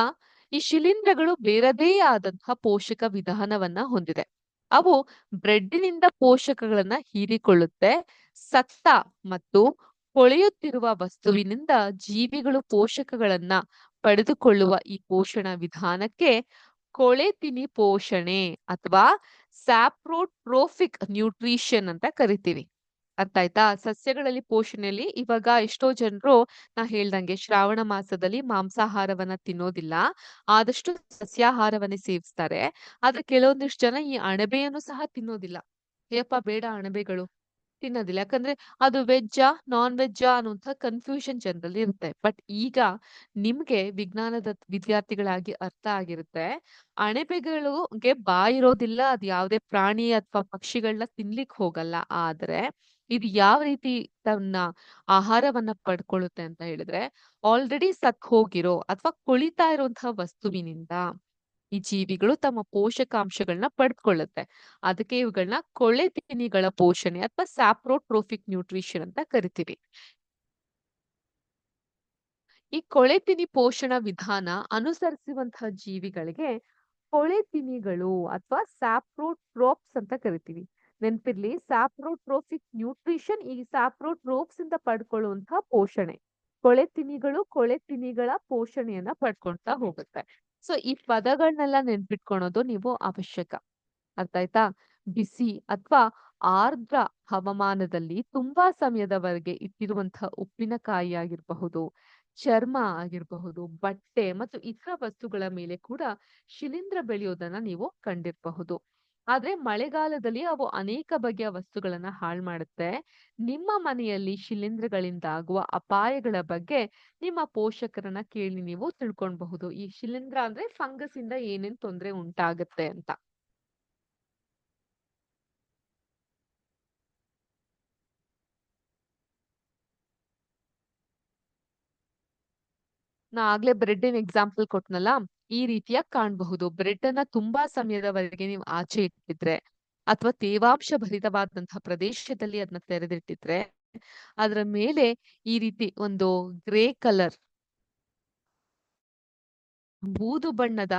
ಈ ಶಿಲೀಂಧ್ರಗಳು ಬೇರದೇ ಆದಂತಹ ಪೋಷಕ ವಿಧಾನವನ್ನ ಹೊಂದಿದೆ. ಅವು ಬ್ರೆಡ್ಡಿನಿಂದ ಪೋಷಕಗಳನ್ನ ಹೀರಿಕೊಳ್ಳುತ್ತೆ. ಸತ್ತ ಮತ್ತು ಕೊಳೆಯುತ್ತಿರುವ ವಸ್ತುವಿನಿಂದ ಜೀವಿಗಳು ಪೋಷಕಗಳನ್ನ ಪಡೆದುಕೊಳ್ಳುವ ಈ ಪೋಷಣ ವಿಧಾನಕ್ಕೆ ಕೊಳೆತಿನಿ ಪೋಷಣೆ ಅಥವಾ ಸ್ಯಾಪ್ರೋಟ್ರೋಫಿಕ್ ನ್ಯೂಟ್ರಿಷನ್ ಅಂತ ಕರಿತೀವಿ. ಅರ್ಥ ಆಯ್ತಾ? ಸಸ್ಯಗಳಲ್ಲಿ ಪೋಷಣೆಯಲ್ಲಿ ಇವಾಗ ಎಷ್ಟೋ ಜನರು ನಾ ಹೇಳ್ದಂಗೆ ಶ್ರಾವಣ ಮಾಸದಲ್ಲಿ ಮಾಂಸಾಹಾರವನ್ನ ತಿನ್ನೋದಿಲ್ಲ. ಆದಷ್ಟು ಸಸ್ಯಾಹಾರವನ್ನೇ ಸೇವಿಸ್ತಾರೆ. ಆದ್ರೆ ಕೆಲವೊಂದಿಷ್ಟು ಜನ ಈ ಅಣಬೆಯನ್ನು ಸಹ ತಿನ್ನೋದಿಲ್ಲ. ಏಯಪ್ಪಾ ಬೇಡ ಅಣಬೆಗಳು ತಿನ್ನೋದಿಲ್ಲ. ಯಾಕಂದ್ರೆ ಅದು ವೆಜ್ಜಾ, ನಾನ್ ವೆಜ್ಜಾ ಅನ್ನುವಂಥ ಕನ್ಫ್ಯೂಷನ್ ಜನರಲ್ಲಿ ಇರುತ್ತೆ. ಬಟ್ ಈಗ ನಿಮ್ಗೆ ವಿಜ್ಞಾನದ ವಿದ್ಯಾರ್ಥಿಗಳಾಗಿ ಅರ್ಥ ಆಗಿರುತ್ತೆ. ಅಣಬೆಗಳುಗೆ ಬಾಯಿರೋದಿಲ್ಲ. ಅದು ಯಾವುದೇ ಪ್ರಾಣಿ ಅಥವಾ ಪಕ್ಷಿಗಳನ್ನ ತಿನ್ಲಿಕ್ ಹೋಗಲ್ಲ. ಆದ್ರೆ ಇದು ಯಾವ ರೀತಿ ತನ್ನ ಆಹಾರವನ್ನ ಪಡ್ಕೊಳ್ಳುತ್ತೆ ಅಂತ ಹೇಳಿದ್ರೆ, ಆಲ್ರೆಡಿ ಸತ್ ಹೋಗಿರೋ ಅಥವಾ ಕೊಳಿತಾ ಇರುವಂತಹ ವಸ್ತುವಿನಿಂದ ಈ ಜೀವಿಗಳು ತಮ್ಮ ಪೋಷಕಾಂಶಗಳನ್ನ ಪಡ್ಕೊಳ್ಳುತ್ತೆ. ಅದಕ್ಕೆ ಇವುಗಳನ್ನ ಕೊಳೆತಿನಿಗಳ ಪೋಷಣೆ ಅಥವಾ ಸ್ಯಾಪ್ರೋಟ್ರೋಫಿಕ್ ನ್ಯೂಟ್ರಿಷನ್ ಅಂತ ಕರಿತೀವಿ. ಈ ಕೊಳೆತಿನಿ ಪೋಷಣ ವಿಧಾನ ಅನುಸರಿಸುವಂತಹ ಜೀವಿಗಳಿಗೆ ಕೊಳೆತಿನಿಗಳು ಅಥವಾ ಸ್ಯಾಪ್ರೋಟ್ರೋಪ್ಸ್ ಅಂತ ಕರಿತೀವಿ. ನೆನ್ಪಿರ್ಲಿ, ಸ್ಯಾಪ್ರೋಟ್ರೋಫಿಕ್ ನ್ಯೂಟ್ರಿಷನ್ ಈ ಸ್ಯಾಪ್ರೋಟ್ರೋಪ್ಸ್ ಇಂದ ಪಡ್ಕೊಳ್ಳುವಂತಹ ಪೋಷಣೆ. ಕೊಳೆತಿನಿಗಳ ಪೋಷಣೆಯನ್ನ ಪಡ್ಕೊಳ್ತಾ ಹೋಗುತ್ತೆ. ಸೊ ಈ ಪದಗಳನ್ನೆಲ್ಲ ನೆನ್ಪಿಟ್ಕೊಳೋದು ನೀವು ಅವಶ್ಯಕ. ಅರ್ಥ ಆಯ್ತಾ? ಬಿಸಿ ಅಥವಾ ಆರ್ದ್ರ ಹವಾಮಾನದಲ್ಲಿ ತುಂಬಾ ಸಮಯದವರೆಗೆ ಇಟ್ಟಿರುವಂತಹ ಉಪ್ಪಿನಕಾಯಿ ಆಗಿರಬಹುದು, ಚರ್ಮ ಆಗಿರಬಹುದು, ಬಟ್ಟೆ ಮತ್ತು ಇತರ ವಸ್ತುಗಳ ಮೇಲೆ ಕೂಡ ಶಿಲೀಂಧ್ರ ಬೆಳೆಯೋದನ್ನ ನೀವು ಕಂಡಿರಬಹುದು. ಆದ್ರೆ ಮಳೆಗಾಲದಲ್ಲಿ ಅವು ಅನೇಕ ಬಗೆಯ ವಸ್ತುಗಳನ್ನ ಹಾಳು ಮಾಡುತ್ತೆ. ನಿಮ್ಮ ಮನೆಯಲ್ಲಿ ಶಿಲೀಂಧ್ರಗಳಿಂದ ಆಗುವ ಅಪಾಯಗಳ ಬಗ್ಗೆ ನಿಮ್ಮ ಪೋಷಕರನ್ನ ಕೇಳಿ ನೀವು ತಿಳ್ಕೊಳ್ಬಹುದು. ಈ ಶಿಲೀಂಧ್ರ ಅಂದ್ರೆ ಫಂಗಸ್ ಇಂದ ಏನೇನ್ ತೊಂದ್ರೆ ಉಂಟಾಗತ್ತೆ ಅಂತ. ನಾ ಆಗ್ಲೇ ಬ್ರೆಡ್ಡಿನ ಎಕ್ಸಾಂಪಲ್ ಕೊಟ್ನಲ್ಲ, ಈ ರೀತಿಯಾಗಿ ಕಾಣಬಹುದು. ಬ್ರೆಡ್ ಅನ್ನ ತುಂಬಾ ಸಮಯದವರೆಗೆ ನೀವು ಆಚೆ ಇಟ್ಟಿದ್ರೆ ಅಥವಾ ತೇವಾಂಶ ಭರಿತವಾದಂತಹ ಪ್ರದೇಶದಲ್ಲಿ ಅದನ್ನ ತೆರೆದಿಟ್ಟಿದ್ರೆ ಅದರ ಮೇಲೆ ಈ ರೀತಿ ಒಂದು ಗ್ರೇ ಕಲರ್ ಬೂದು ಬಣ್ಣದ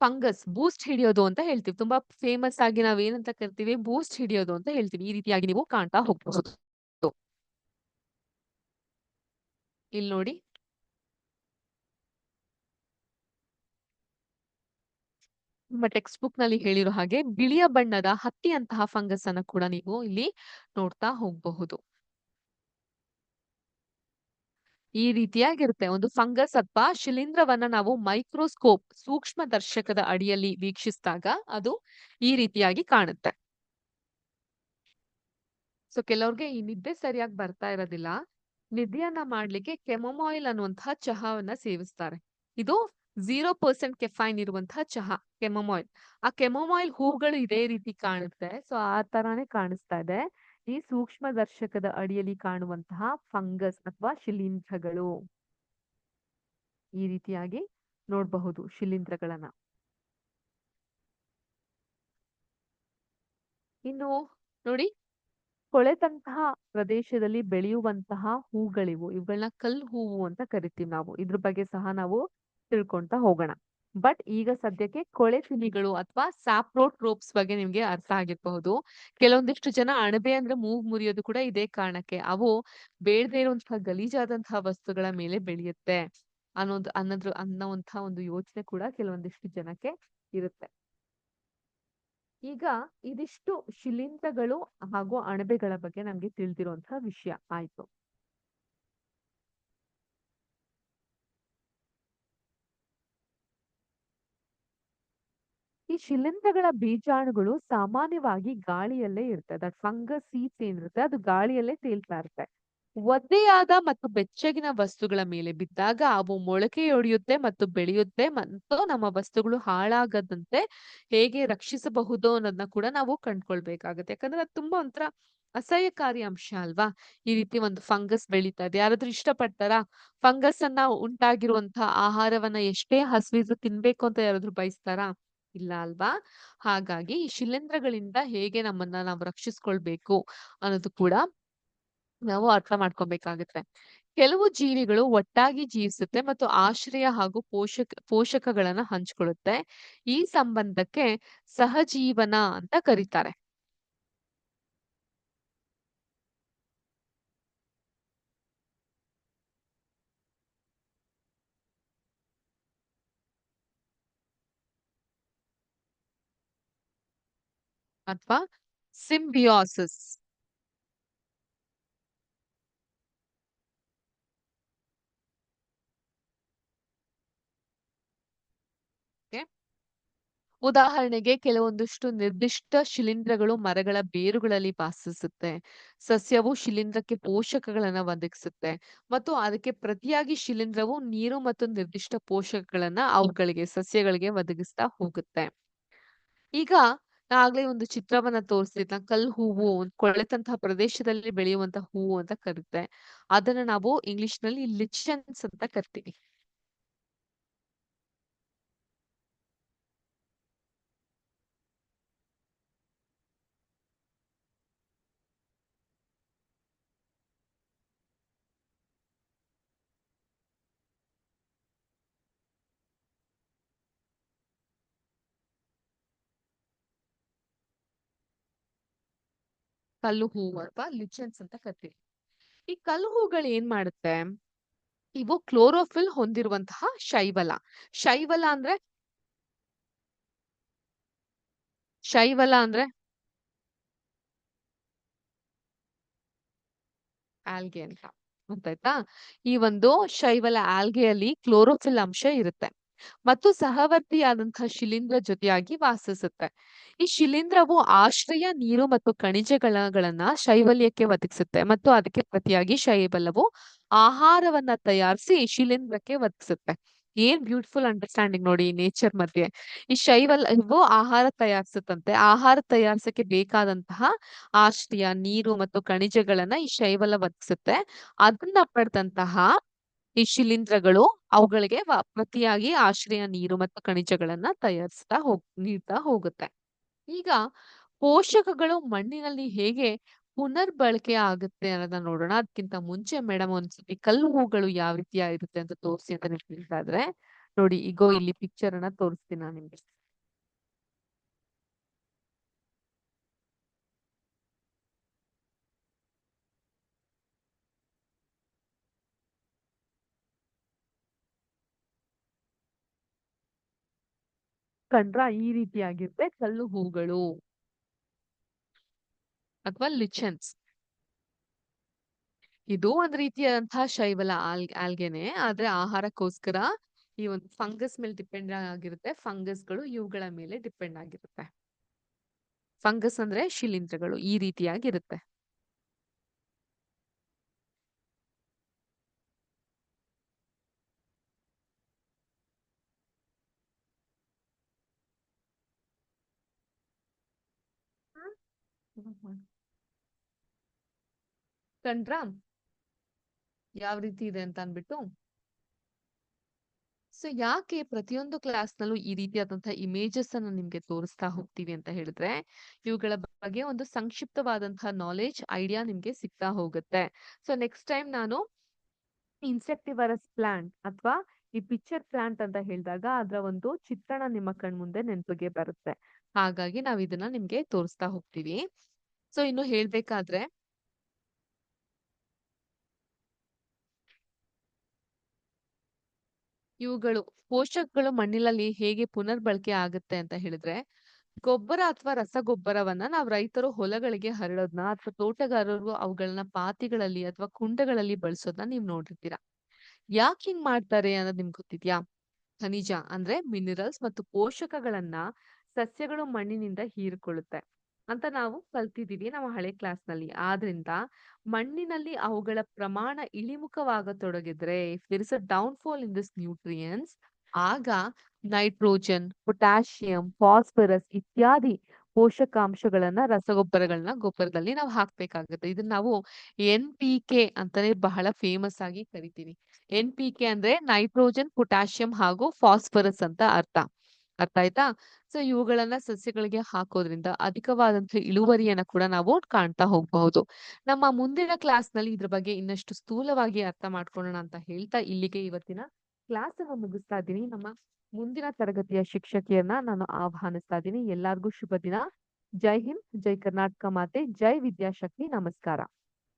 ಫಂಗಸ್ ಬೂಸ್ಟ್ ಹಿಡಿಯೋದು ಅಂತ ಹೇಳ್ತೀವಿ. ತುಂಬಾ ಫೇಮಸ್ ಆಗಿ ನಾವೇನಂತ ಕರಿತೀವಿ, ಬೂಸ್ಟ್ ಹಿಡಿಯೋದು ಅಂತ ಹೇಳ್ತೀವಿ. ಈ ರೀತಿಯಾಗಿ ನೀವು ಕಾಣ್ತಾ ಹೋಗ್ಬಹುದು. ಇಲ್ಲಿ ನೋಡಿ, ನಿಮ್ಮ ಟೆಕ್ಸ್ಟ್ ಬುಕ್ ನಲ್ಲಿ ಹೇಳಿರೋ ಹಾಗೆ ಬಿಳಿಯ ಬಣ್ಣದ ಹತ್ತಿಯಂತಹ ಫಂಗಸ್ ಅನ್ನ ಕೂಡ ನೀವು ಇಲ್ಲಿ ನೋಡ್ತಾ ಹೋಗಬಹುದು. ಈ ರೀತಿಯಾಗಿರುತ್ತೆ. ಒಂದು ಫಂಗಸ್ ಅಥವಾ ಶಿಲೀಂಧ್ರವನ್ನ ನಾವು ಮೈಕ್ರೋಸ್ಕೋಪ್ ಸೂಕ್ಷ್ಮ ದರ್ಶಕದ ಅಡಿಯಲ್ಲಿ ವೀಕ್ಷಿಸಿದಾಗ ಅದು ಈ ರೀತಿಯಾಗಿ ಕಾಣುತ್ತೆ. ಸೊ ಕೆಲವ್ರಿಗೆ ಈ ನಿದ್ದೆ ಸರಿಯಾಗಿ ಬರ್ತಾ ಇರೋದಿಲ್ಲ. ನಿದ್ದೆಯನ್ನ ಮಾಡ್ಲಿಕ್ಕೆ ಕೆಮೊಮಾಯಿಲ್ ಅನ್ನುವಂತಹ ಚಹಾವನ್ನ ಸೇವಿಸ್ತಾರೆ. ಇದು 0% ಕೆಫೈನ್ ಇರುವಂತಹ ಚಹಾ ಕೆಮೊಮಾಯಿಲ್. ಆ ಕೆಮೊಮಾಯಿಲ್ ಹೂಗಳು ಇದೇ ರೀತಿ ಕಾಣುತ್ತೆ. ಸೊ ಆ ತರಾನೇ ಕಾಣಿಸ್ತಾ ಇದೆ. ಈ ಸೂಕ್ಷ್ಮ ದರ್ಶಕದ ಅಡಿಯಲ್ಲಿ ಕಾಣುವಂತಹ ಫಂಗಸ್ ಅಥವಾ ಶಿಲೀಂಧ್ರಗಳು. ಈ ರೀತಿಯಾಗಿ ನೋಡಬಹುದು ಶಿಲೀಂಧ್ರಗಳನ್ನ. ಇನ್ನು ನೋಡಿ, ಕೊಳೆತಂತಹ ಪ್ರದೇಶದಲ್ಲಿ ಬೆಳೆಯುವಂತಹ ಹೂಗಳಿವು. ಇವುಗಳನ್ನ ಕಲ್ಲು ಹೂವು ಅಂತ ಕರಿತೀವಿ ನಾವು. ಇದ್ರ ಬಗ್ಗೆ ಸಹ ನಾವು ತಿಳ್ಕೊಂತ ಹೋಗೋಣ. ಬಟ್ ಈಗ ಸದ್ಯಕ್ಕೆ ಕೊಳೆ ತಿಮಿಗಳು ಅಥವಾ ಸ್ಯಾಪ್ರೋಟ್ರೋಪ್ಸ್ ಬಗ್ಗೆ ನಿಮ್ಗೆ ಅರ್ಥ ಆಗಿರಬಹುದು. ಕೆಲವೊಂದಿಷ್ಟು ಜನ ಅಣಬೆ ಅಂದ್ರೆ ಮೂಗು ಮುರಿಯೋದು ಕೂಡ ಇದೇ ಕಾರಣಕ್ಕೆ. ಅವು ಬೇಡದೇ ಇರುವಂತಹ ಗಲೀಜಾದಂತಹ ವಸ್ತುಗಳ ಮೇಲೆ ಬೆಳೆಯುತ್ತೆ ಅನ್ನೋವಂತಹ ಒಂದು ಯೋಚನೆ ಕೂಡ ಕೆಲವೊಂದಿಷ್ಟು ಜನಕ್ಕೆ ಇರುತ್ತೆ. ಈಗ ಇದಿಷ್ಟು ಶಿಲೀಂಧ್ರಗಳು ಹಾಗೂ ಅಣಬೆಗಳ ಬಗ್ಗೆ ನಮ್ಗೆ ತಿಳಿದಿರುವಂತಹ ವಿಷಯ ಆಯ್ತು. ಈ ಶಿಲೀಂಧ್ರಗಳ ಬೀಜಾಣುಗಳು ಸಾಮಾನ್ಯವಾಗಿ ಗಾಳಿಯಲ್ಲೇ ಇರ್ತದೆ. ದಟ್ ಫಂಗಸ್ ಸೀಡ್ಸ್ ಏನಿರುತ್ತೆ ಅದು ಗಾಳಿಯಲ್ಲೇ ತೇಲ್ತಾ ಇರುತ್ತೆ. ಒದ್ದೆಯಾದ ಮತ್ತು ಬೆಚ್ಚಗಿನ ವಸ್ತುಗಳ ಮೇಲೆ ಬಿದ್ದಾಗ ಅವು ಮೊಳಕೆಯೊಡೆಯುತ್ತೆ ಮತ್ತು ಬೆಳೆಯುತ್ತೆ ಮತ್ತು ನಮ್ಮ ವಸ್ತುಗಳು ಹಾಳಾಗದಂತೆ ಹೇಗೆ ರಕ್ಷಿಸಬಹುದು ಅನ್ನೋದನ್ನ ಕೂಡ ನಾವು ಕಂಡ್ಕೊಳ್ಬೇಕಾಗತ್ತೆ. ಯಾಕಂದ್ರೆ ಅದು ತುಂಬಾ ಒಂಥರ ಅಸಹ್ಯಕಾರಿ ಅಂಶ ಅಲ್ವಾ? ಈ ರೀತಿ ಒಂದು ಫಂಗಸ್ ಬೆಳೀತಾ ಇದೆ. ಯಾರಾದ್ರೂ ಇಷ್ಟಪಡ್ತಾರಾ? ಫಂಗಸ್ ಅನ್ನ ಉಂಟಾಗಿರುವಂತಹ ಆಹಾರವನ್ನ ಎಷ್ಟೇ ಹಸಿವಿದ್ರು ತಿನ್ಬೇಕು ಅಂತ ಯಾರಾದ್ರೂ ಬಯಸ್ತಾರಾ? ಇಲ್ಲ ಅಲ್ವಾ? ಹಾಗಾಗಿ ಈ ಶಿಲೀಂಧ್ರಗಳಿಂದ ಹೇಗೆ ನಮ್ಮನ್ನ ನಾವು ರಕ್ಷಿಸ್ಕೊಳ್ಬೇಕು ಅನ್ನೋದು ಕೂಡ ನಾವು ಅರ್ಥ ಮಾಡ್ಕೊಬೇಕಾಗುತ್ತೆ. ಕೆಲವು ಜೀವಿಗಳು ಒಟ್ಟಾಗಿ ಜೀವಿಸುತ್ತೆ ಮತ್ತು ಆಶ್ರಯ ಹಾಗೂ ಪೋಷಕಗಳನ್ನ ಹಂಚಿಕೊಳ್ಳುತ್ತೆ. ಈ ಸಂಬಂಧಕ್ಕೆ ಸಹಜೀವನ ಅಂತ ಕರೀತಾರೆ. ಅಥವಾ ಸಿಂಬಿಯೋಸಿಸ್. ಉದಾಹರಣೆಗೆ ಕೆಲವೊಂದಿಷ್ಟು ನಿರ್ದಿಷ್ಟ ಶಿಲೀಂಧ್ರಗಳು ಮರಗಳ ಬೇರುಗಳಲ್ಲಿ ವಾಸಿಸುತ್ತೆ. ಸಸ್ಯವು ಶಿಲೀಂಧ್ರಕ್ಕೆ ಪೋಷಕಗಳನ್ನ ಒದಗಿಸುತ್ತೆ ಮತ್ತು ಅದಕ್ಕೆ ಪ್ರತಿಯಾಗಿ ಶಿಲೀಂಧ್ರವು ನೀರು ಮತ್ತು ನಿರ್ದಿಷ್ಟ ಪೋಷಕಗಳನ್ನ ಅವುಗಳಿಗೆ ಸಸ್ಯಗಳಿಗೆ ಒದಗಿಸ್ತಾ ಹೋಗುತ್ತೆ. ಈಗ ನಾ ಆಗ್ಲೇ ಒಂದು ಚಿತ್ರವನ್ನ ತೋರಿಸಿದ್ನ ಕಲ್ಲು ಹೂವು ಕೊಳೆತಂತಹ ಪ್ರದೇಶದಲ್ಲಿ ಬೆಳೆಯುವಂತಹ ಹೂವು ಅಂತ ಕರುತ್ತೆ. ಅದನ್ನ ನಾವು ಇಂಗ್ಲಿಷ್ ನಲ್ಲಿ ಲಿಚೆನ್ಸ್ ಅಂತ ಕರಿತೀವಿ. ಕಲ್ಲು ಹೂವು ಅಥವಾ ಲಿಚೆನ್ಸ್ ಅಂತ ಕರಿತೀವಿ. ಈ ಕಲ್ಲು ಹೂಗಳು ಏನ್ ಮಾಡುತ್ತೆ? ಇವು ಕ್ಲೋರೋಫಿಲ್ ಹೊಂದಿರುವಂತಹ ಶೈವಲ. ಶೈವಲ ಅಂದ್ರೆ ಶೈವಲ ಅಂದ್ರೆ ಆಲ್ಗೆ ಅಂತ. ಗೊತ್ತಾಯ್ತಾ? ಈ ಒಂದು ಶೈವಲ ಆಲ್ಗೆಯಲ್ಲಿ ಕ್ಲೋರೋಫಿಲ್ ಅಂಶ ಇರುತ್ತೆ. ಮತ್ತು ಸಹವರ್ತಿಯಾದಂತಹ ಶಿಲೀಂಧ್ರ ಜೊತೆಯಾಗಿ ವಾಸಿಸುತ್ತೆ. ಈ ಶಿಲೀಂಧ್ರವು ಆಶ್ರಯ, ನೀರು ಮತ್ತು ಖನಿಜಗಳನ್ನ ಶೈವಲ್ಯಕ್ಕೆ ಒದಗಿಸುತ್ತೆ ಮತ್ತು ಅದಕ್ಕೆ ಪ್ರತಿಯಾಗಿ ಶೈವಲವು ಆಹಾರವನ್ನ ತಯಾರಿಸಿ ಶಿಲೀಂಧ್ರಕ್ಕೆ ಒದಗಿಸುತ್ತೆ. ಏನ್ ಬ್ಯೂಟಿಫುಲ್ ಅಂಡರ್ಸ್ಟ್ಯಾಂಡಿಂಗ್ ನೋಡಿ ನೇಚರ್ ಮಧ್ಯೆ. ಈ ಶೈವಲವು ಆಹಾರ ತಯಾರಿಸುತ್ತಂತೆ. ಆಹಾರ ತಯಾರಿಸಕ್ಕೆ ಬೇಕಾದಂತಹ ಆಶ್ರಯ, ನೀರು ಮತ್ತು ಖನಿಜಗಳನ್ನ ಈ ಶೈವಲ ಒದಗಿಸುತ್ತೆ. ಅದನ್ನ ಪಡೆದಂತಹ ಈ ಶಿಲೀಂಧ್ರಗಳು ಅವುಗಳಿಗೆ ಪ್ರತಿಯಾಗಿ ಆಶ್ರಯ, ನೀರು ಮತ್ತು ಖನಿಜಗಳನ್ನ ನೀಡ್ತಾ ಹೋಗುತ್ತೆ. ಈಗ ಪೋಷಕಗಳು ಮಣ್ಣಿನಲ್ಲಿ ಹೇಗೆ ಪುನರ್ಬಳಕೆ ಆಗುತ್ತೆ ಅನ್ನೋದನ್ನ ನೋಡೋಣ. ಅದಕ್ಕಿಂತ ಮುಂಚೆ ಮೇಡಮ್ ಒಂದ್ಸತಿ ಕಲ್ಲು ಹೂಗಳು ಯಾವ ರೀತಿಯಾಗಿರುತ್ತೆ ಅಂತ ತೋರಿಸಿ ಅಂತ ನೀವು ಕೇಳ್ತಾ ಇದ್ರೆ ನೋಡಿ ಈಗೋ ಇಲ್ಲಿ ಪಿಕ್ಚರ್ ಅನ್ನ ತೋರಿಸ್ತೀನಿ ನಾನು ನಿಮ್ಗೆ. ಕಂಡ್ರ ಈ ರೀತಿಯಾಗಿರುತ್ತೆ ಕಲ್ಲು ಹೂಗಳು ಅಥವಾ ಲಿಚೆನ್ಸ್. ಇದು ಒಂದ್ ರೀತಿಯಾದಂತಹ ಶೈವಲ ಆಲ್ಗೆನೆ ಆದ್ರೆ ಆಹಾರಕ್ಕೋಸ್ಕರ ಈ ಒಂದು ಫಂಗಸ್ ಮೇಲೆ ಡಿಪೆಂಡ್ ಆಗಿರುತ್ತೆ. ಫಂಗಸ್ಗಳು ಇವುಗಳ ಮೇಲೆ ಡಿಪೆಂಡ್ ಆಗಿರುತ್ತೆ. ಫಂಗಸ್ ಅಂದ್ರೆ ಶಿಲೀಂಧ್ರಗಳು ಈ ರೀತಿಯಾಗಿರುತ್ತೆ. ಕಂಡ್ರಾ ಯಾವ ರೀತಿ ಇದೆ ಅಂತ ಅನ್ಬಿಟ್ಟು. ಸೊ ಯಾಕೆ ಪ್ರತಿಯೊಂದು ಕ್ಲಾಸ್ ನಲ್ಲೂ ಈ ರೀತಿಯಾದಂತಹ ಇಮೇಜಸ್ ಅನ್ನು ನಿಮ್ಗೆ ತೋರಿಸ್ತಾ ಹೋಗ್ತೀವಿ ಅಂತ ಹೇಳಿದ್ರೆ ಇವುಗಳ ಬಗ್ಗೆ ಒಂದು ಸಂಕ್ಷಿಪ್ತವಾದಂತಹ ನಾಲೆಜ್ ಐಡಿಯಾ ನಿಮ್ಗೆ ಸಿಗ್ತಾ ಹೋಗುತ್ತೆ. ಸೊ ನೆಕ್ಸ್ಟ್ ಟೈಮ್ ನಾನು ಇನ್ಸೆಕ್ಟಿವರಸ್ ಪ್ಲಾಂಟ್ ಅಥವಾ ಈ ಪಿಕ್ಚರ್ ಪ್ಲಾಂಟ್ ಅಂತ ಹೇಳಿದಾಗ ಅದರ ಒಂದು ಚಿತ್ರಣ ನಿಮ್ಮ ಕಣ್ಮುಂದೆ ನೆನಪಿಗೆ ಬರುತ್ತೆ. ಹಾಗಾಗಿ ನಾವ್ ಇದನ್ನ ನಿಮ್ಗೆ ತೋರಿಸ್ತಾ ಹೋಗ್ತೀವಿ. ಸೊ ಇನ್ನು ಹೇಳ್ಬೇಕಾದ್ರೆ ಇವುಗಳು ಪೋಷಕಗಳು ಮಣ್ಣಿನಲ್ಲಿ ಹೇಗೆ ಪುನರ್ಬಳಕೆ ಆಗುತ್ತೆ ಅಂತ ಹೇಳಿದ್ರೆ, ಗೊಬ್ಬರ ಅಥವಾ ರಸಗೊಬ್ಬರವನ್ನ ನಾವು ರೈತರು ಹೊಲಗಳಿಗೆ ಹರಡೋದ್ನ ಅಥವಾ ತೋಟಗಾರರು ಅವುಗಳನ್ನ ಪಾತಿಗಳಲ್ಲಿ ಅಥವಾ ಕುಂಡಗಳಲ್ಲಿ ಬಳಸೋದನ್ನ ನೀವು ನೋಡಿರ್ತೀರ. ಯಾಕೆ ಹಿಂಗ್ ಮಾಡ್ತಾರೆ ಅನ್ನೋದು ನಿಮ್ಗೆ ಗೊತ್ತಿದ್ಯಾ? ಖನಿಜ ಅಂದ್ರೆ ಮಿನರಲ್ಸ್ ಮತ್ತು ಪೋಷಕಗಳನ್ನ ಸಸ್ಯಗಳು ಮಣ್ಣಿನಿಂದ ಹೀರಿಕೊಳ್ಳುತ್ತೆ ಅಂತ ನಾವು ಕಲ್ತಿದೀವಿ ನಮ್ಮ ಹಳೆ ಕ್ಲಾಸ್ನಲ್ಲಿ. ಆದ್ರಿಂದ ಮಣ್ಣಿನಲ್ಲಿ ಅವುಗಳ ಪ್ರಮಾಣ ಇಳಿಮುಖವಾಗತೊಡಗಿದ್ರೆ, if there is a downfall in this nutrients, ಆಗ ನೈಟ್ರೋಜನ್, ಪೊಟ್ಯಾಷಿಯಂ, ಫಾಸ್ಫರಸ್ ಇತ್ಯಾದಿ ಪೋಷಕಾಂಶಗಳನ್ನ ರಸಗೊಬ್ಬರಗಳನ್ನ ಗೊಬ್ಬರದಲ್ಲಿ ನಾವು ಹಾಕ್ಬೇಕಾಗುತ್ತೆ. ಇದನ್ನ ನಾವು NPK ಅಂತಾನೆ ಬಹಳ ಫೇಮಸ್ ಆಗಿ ಕರಿತೀವಿ. NPK ಅಂದ್ರೆ ನೈಟ್ರೋಜನ್, ಪೊಟ್ಯಾಷಿಯಂ ಹಾಗೂ ಫಾಸ್ಫರಸ್ ಅಂತ ಅರ್ಥ. ಅರ್ಥ ಆಯ್ತಾ? ಸೊ ಇವುಗಳನ್ನ ಸಸ್ಯಗಳಿಗೆ ಹಾಕೋದ್ರಿಂದ ಅಧಿಕವಾದಂತಹ ಇಳುವರಿಯನ್ನ ಕೂಡ ನಾವು ಕಾಣ್ತಾ ಹೋಗಬಹುದು. ನಮ್ಮ ಮುಂದಿನ ಕ್ಲಾಸ್‌ನಲ್ಲಿ ಇದ್ರ ಬಗ್ಗೆ ಇನ್ನಷ್ಟು ಸ್ಥೂಲವಾಗಿ ಅರ್ಥ ಮಾಡ್ಕೊಳ್ಳೋಣ ಅಂತ ಹೇಳ್ತಾ ಇಲ್ಲಿಗೆ ಇವತ್ತಿನ ಕ್ಲಾಸ್ ಅನ್ನು ಮುಗಿಸ್ತಾ ಇದ್ದೀನಿ. ನಮ್ಮ ಮುಂದಿನ ತರಗತಿಯ ಶಿಕ್ಷಕಿಯನ್ನ ನಾನು ಆಹ್ವಾನಿಸ್ತಾ ಇದ್ದೀನಿ. ಎಲ್ಲಾರ್ಗೂ ಶುಭ ದಿನ. ಜೈ ಹಿಂದ್, ಜೈ ಕರ್ನಾಟಕ ಮಾತೆ, ಜೈ ವಿದ್ಯಾಶಕ್ತಿ. ನಮಸ್ಕಾರ.